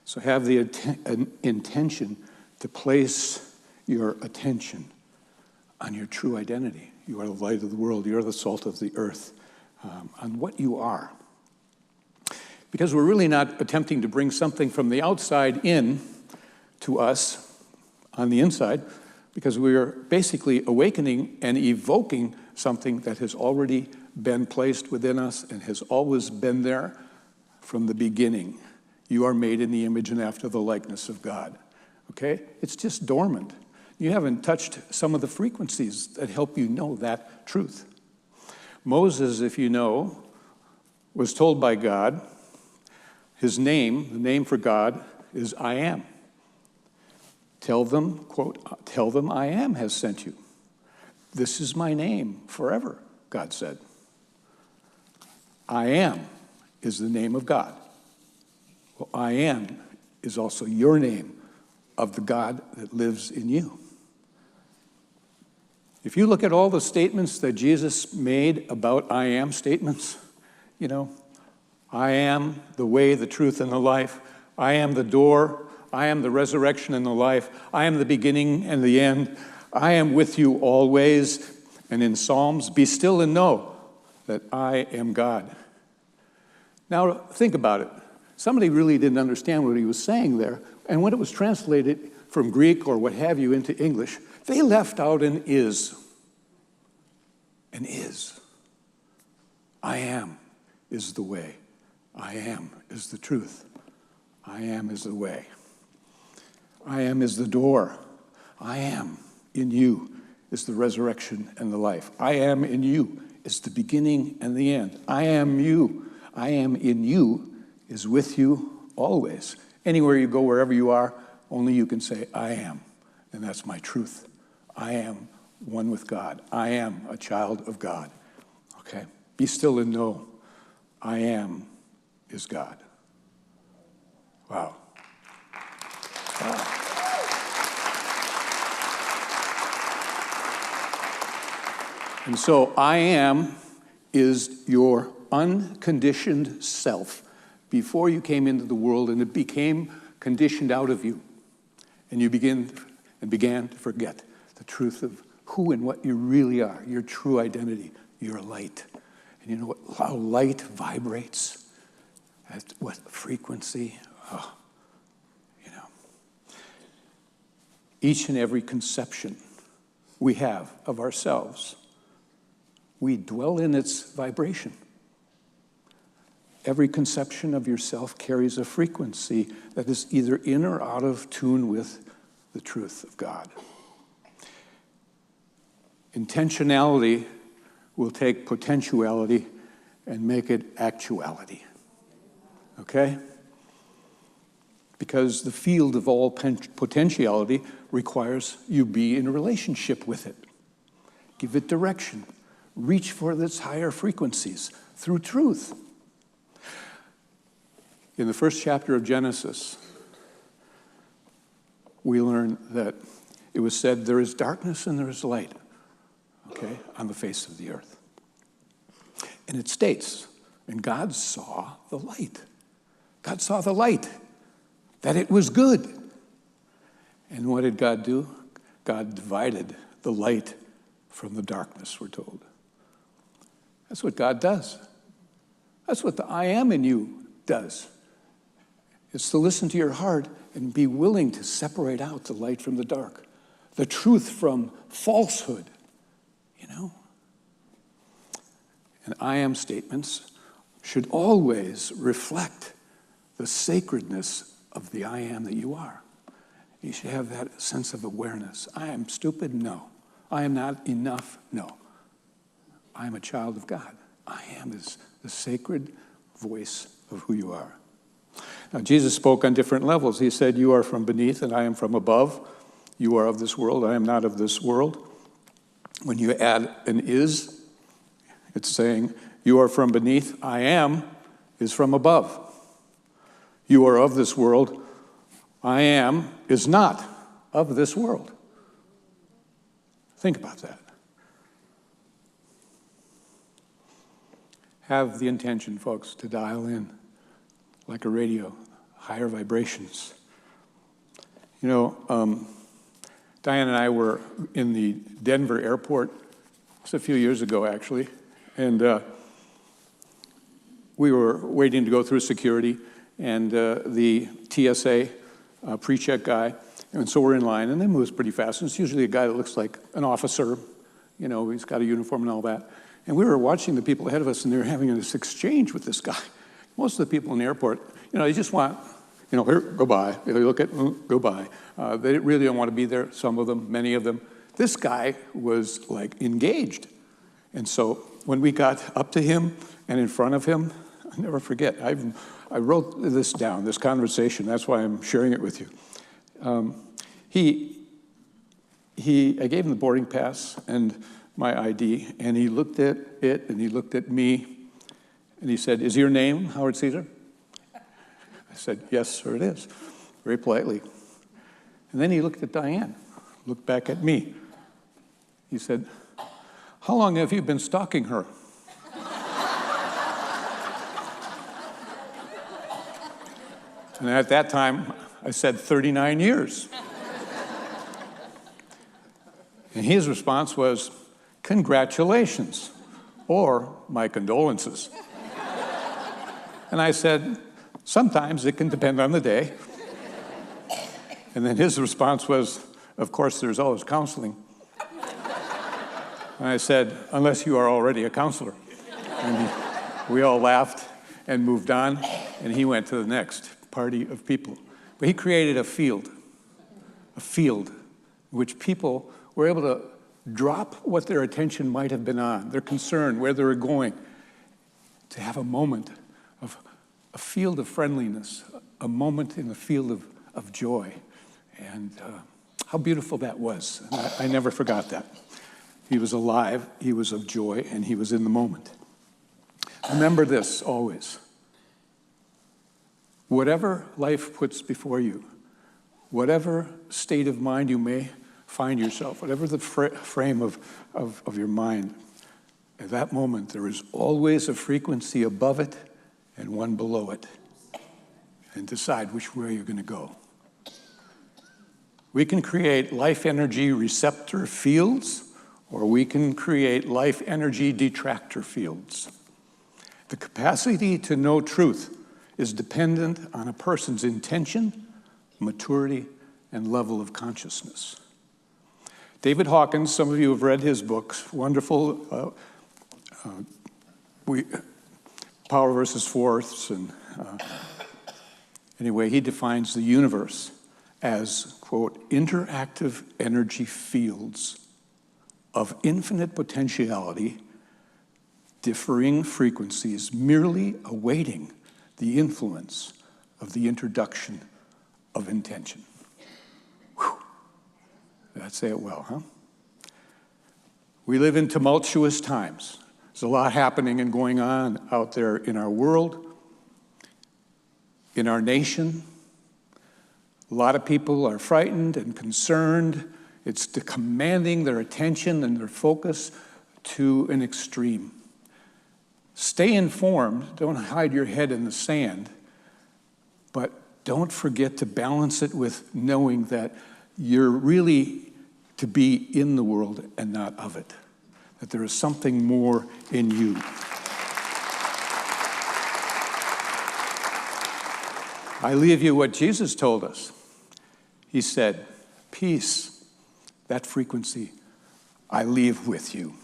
So have the intention to place your attention on your true identity. You are the light of the world. You are the salt of the earth. On what you are. Because we're really not attempting to bring something from the outside in to us on the inside, because we are basically awakening and evoking something that has already been placed within us and has always been there from the beginning. You are made in the image and after the likeness of God. Okay? It's just dormant. You haven't touched some of the frequencies that help you know that truth. Moses, if you know, was told by God, his name, the name for God, is I am. Tell them, quote, tell them I am has sent you. This is my name forever, God said. I am is the name of God. Well, I am is also your name of the God that lives in you. If you look at all the statements that Jesus made about I am statements, you know, I am the way, the truth, and the life. I am the door. I am the resurrection and the life. I am the beginning and the end. I am with you always. And in Psalms, be still and know that I am God. Now, think about it. Somebody really didn't understand what he was saying there. And when it was translated from Greek or what have you into English, they left out an is. An is. I am is the way. I am is the truth. I am is the way. I am is the door. I am in you is the resurrection and the life. I am in you is the beginning and the end. I am you. I am in you is with you always. Anywhere you go, wherever you are, only you can say, I am. And that's my truth. I am one with God. I am a child of God. Okay? Be still and know I am is God. Wow. Wow. And so I am is your unconditioned self before you came into the world, and it became conditioned out of you. And you began to forget the truth of who and what you really are, your true identity, your light. And you know how light vibrates? At what frequency? Oh, you know. Each and every conception we have of ourselves, we dwell in its vibration. Every conception of yourself carries a frequency that is either in or out of tune with the truth of God. Intentionality will take potentiality and make it actuality. Okay? Because the field of all potentiality requires you be in a relationship with it. Give it direction. Reach for its higher frequencies through truth. In the first chapter of Genesis, we learn that it was said, there is darkness and there is light, okay, on the face of the earth. And it states, and God saw the light. God saw the light, that it was good. And what did God do? God divided the light from the darkness, we're told. That's what God does. That's what the I am in you does. It's to listen to your heart and be willing to separate out the light from the dark, the truth from falsehood, you know? And I am statements should always reflect the sacredness of the I am that you are. You should have that sense of awareness. I am stupid? No. I am not enough? No. I am a child of God. I am is the sacred voice of who you are. Now, Jesus spoke on different levels. He said, you are from beneath and I am from above. You are of this world. I am not of this world. When you add an is, it's saying, you are from beneath. I am is from above. You are of this world. I am is not of this world. Think about that. Have the intention, folks, to dial in like a radio, higher vibrations. You know, Diane and I were in the Denver airport just a few years ago, actually, and we were waiting to go through security, and the TSA pre-check guy, and so we're in line, and they move pretty fast, and it's usually a guy that looks like an officer, you know, he's got a uniform and all that, and we were watching the people ahead of us, and they were having this exchange with this guy. Most of the people in the airport, you know, they just want, you know, here, go by. They look at, go by. They really don't want to be there, some of them, many of them. This guy was, like, engaged. And so when we got up to him and in front of him, I'll never forget, I wrote this down, this conversation. That's why I'm sharing it with you. I gave him the boarding pass and my ID, and he looked at it, and he looked at me, and he said, is your name Howard Caeser? I said, yes, sir, it is, very politely. And then he looked at Diane, looked back at me. He said, how long have you been stalking her? And at that time, I said 39 years. And his response was, congratulations, or my condolences. And I said, sometimes it can depend on the day. And then his response was, of course, there's always counseling. And I said, unless you are already a counselor. And we all laughed and moved on, and he went to the next party of people. But he created a field in which people were able to drop what their attention might have been on, their concern, where they were going, to have a moment of a field of friendliness, a moment in the field of joy. And how beautiful that was. And I never forgot that. He was alive, he was of joy, and he was in the moment. Remember this always. Whatever life puts before you, whatever state of mind you may find yourself, whatever the frame of your mind, at that moment there is always a frequency above it and one below it. And decide which way you're going to go. We can create life energy receptor fields, or we can create life energy detractor fields. The capacity to know truth is dependent on a person's intention, maturity, and level of consciousness. David Hawkins, some of you have read his books, wonderful, Power versus Force, and anyway, he defines the universe as, quote, interactive energy fields of infinite potentiality, differing frequencies, merely awaiting the influence of the introduction of intention. Whew. Did I say it well, huh? We live in tumultuous times. There's a lot happening and going on out there in our world. in our nation. A lot of people are frightened and concerned. It's commanding their attention and their focus to an extreme. Stay informed. Don't hide your head in the sand. But don't forget to balance it with knowing that you're really to be in the world and not of it. That there is something more in you. I leave you what Jesus told us. He said, peace, that frequency, I leave with you.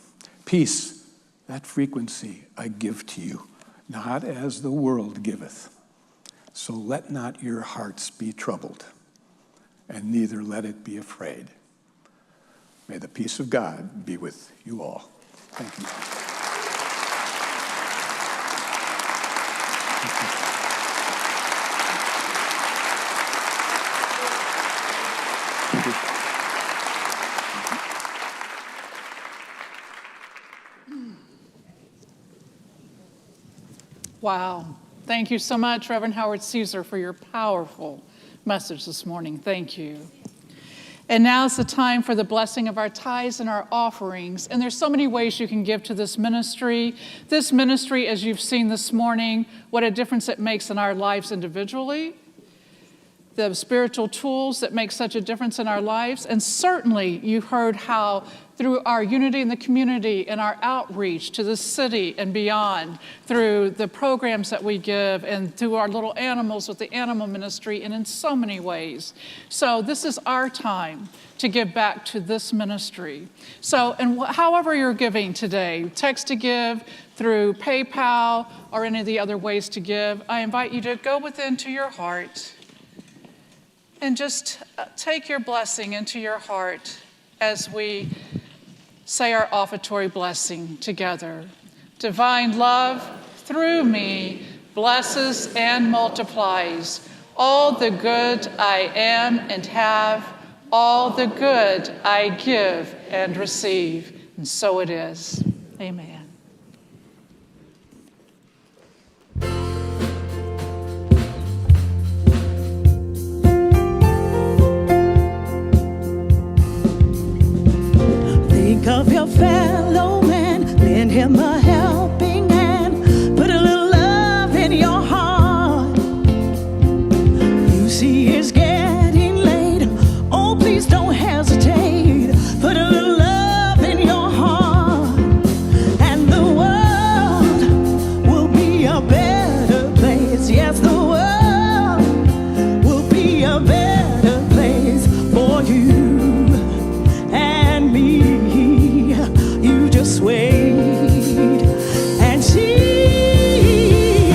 Peace, that frequency I give to you, not as the world giveth. So let not your hearts be troubled, and neither let it be afraid. May the peace of God be with you all. Thank you.
Wow. Thank you so much, Reverend Howard Caeser, for your powerful message this morning. Thank you. And now is the time for the blessing of our tithes and our offerings. And there's so many ways you can give to this ministry. This ministry, as you've seen this morning, what a difference it makes in our lives individually, the spiritual tools that make such a difference in our lives. And certainly you heard how through our unity in the community and our outreach to the city and beyond, through the programs that we give and through our little animals with the animal ministry and in so many ways. So this is our time to give back to this ministry. So, and however you're giving today, text to give, through PayPal, or any of the other ways to give, I invite you to go within to your heart and just take your blessing into your heart as we say our offertory blessing together. Divine love through me blesses and multiplies all the good I am and have, all the good I give and receive. And so it is. Amen.
Think of your fellow man, lend him a helping hand, put a little love in your heart. You see it's getting late, oh please don't hesitate, put a little love in your heart, and the world will be a better place. Yes, the world will be a better place for you and me. You just wait and see.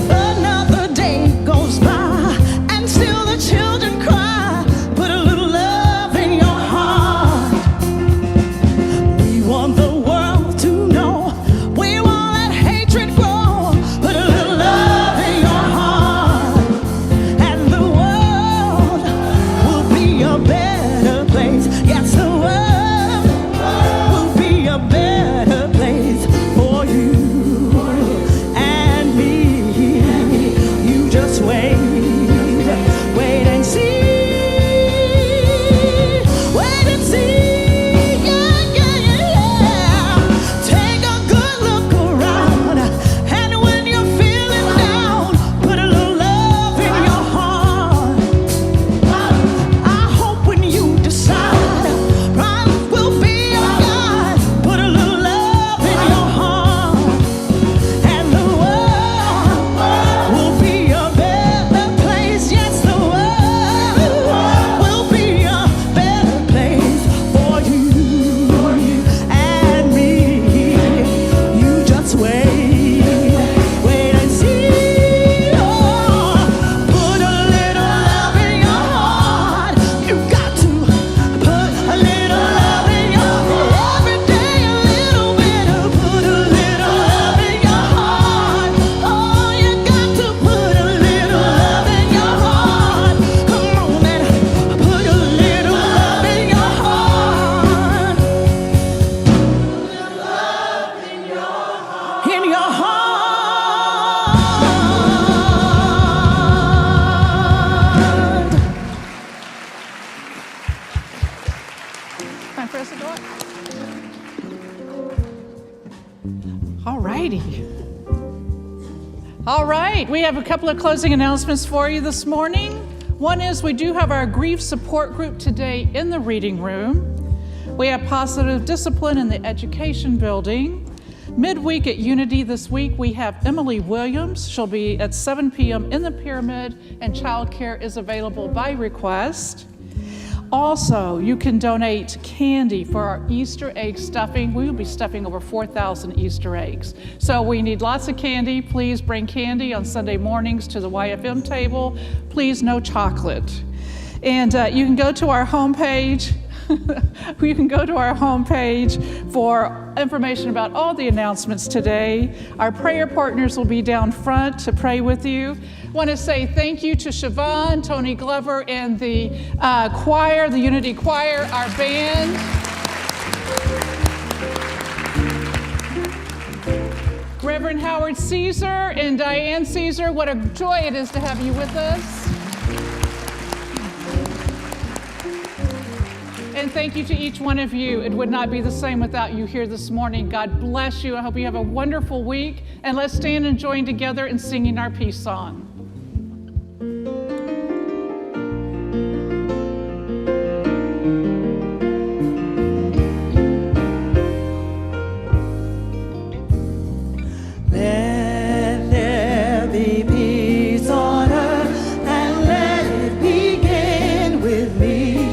Another day goes by and still the children cry. Put a little love in your heart. We want the world to know. We won't let hatred grow. Put a little love in your heart, and the world will be a better
Time for us to go up. All righty. All right, we have a couple of closing announcements for you this morning. One is we do have our grief support group today in the reading room. We have positive discipline in the education building. Midweek at Unity this week, we have Emily Williams. She'll be at 7 p.m. in the Pyramid, and childcare is available by request. Also, you can donate candy for our Easter egg stuffing. We will be stuffing over 4,000 Easter eggs. So we need lots of candy. Please bring candy on Sunday mornings to the YFM table. Please, no chocolate. And you can go to our homepage. You can go to our homepage for information about all the announcements today. Our prayer partners will be down front to pray with you. I want to say thank you to Siobhan, Tony Glover, and the choir, the Unity Choir, our band. Reverend Howard Caeser and Diane Caeser, what a joy it is to have you with us. And thank you to each one of you. It would not be the same without you here this morning. God bless you. I hope you have a wonderful week. And let's stand and join together in singing our peace song.
Let there be peace on earth, and let it begin with me.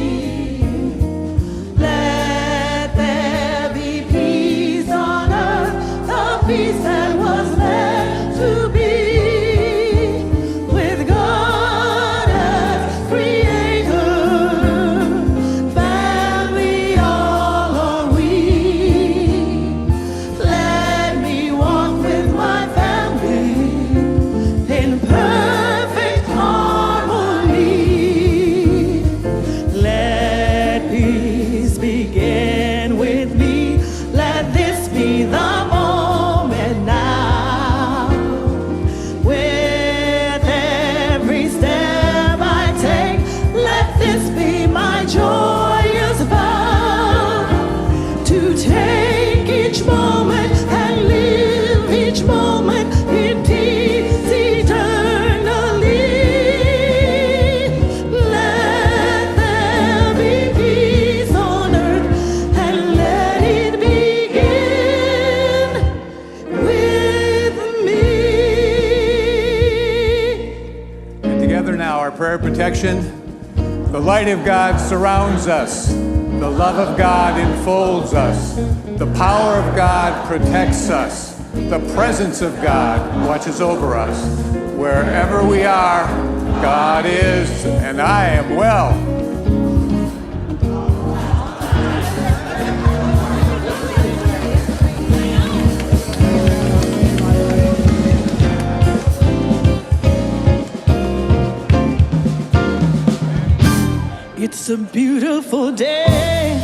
Peace that was meant to be with God as creator. Family, all are we. Let me walk with my family in perfect harmony. Let peace begin with me. Let this be the joyous vow to take each moment and live each moment in peace eternally. Let there be peace on earth, and let it begin with me.
And together now, our prayer protection. The light of God surrounds us. The love of God enfolds us. The power of God protects us. The presence of God watches over us. Wherever we are, God is, and I am well.
It's a beautiful day.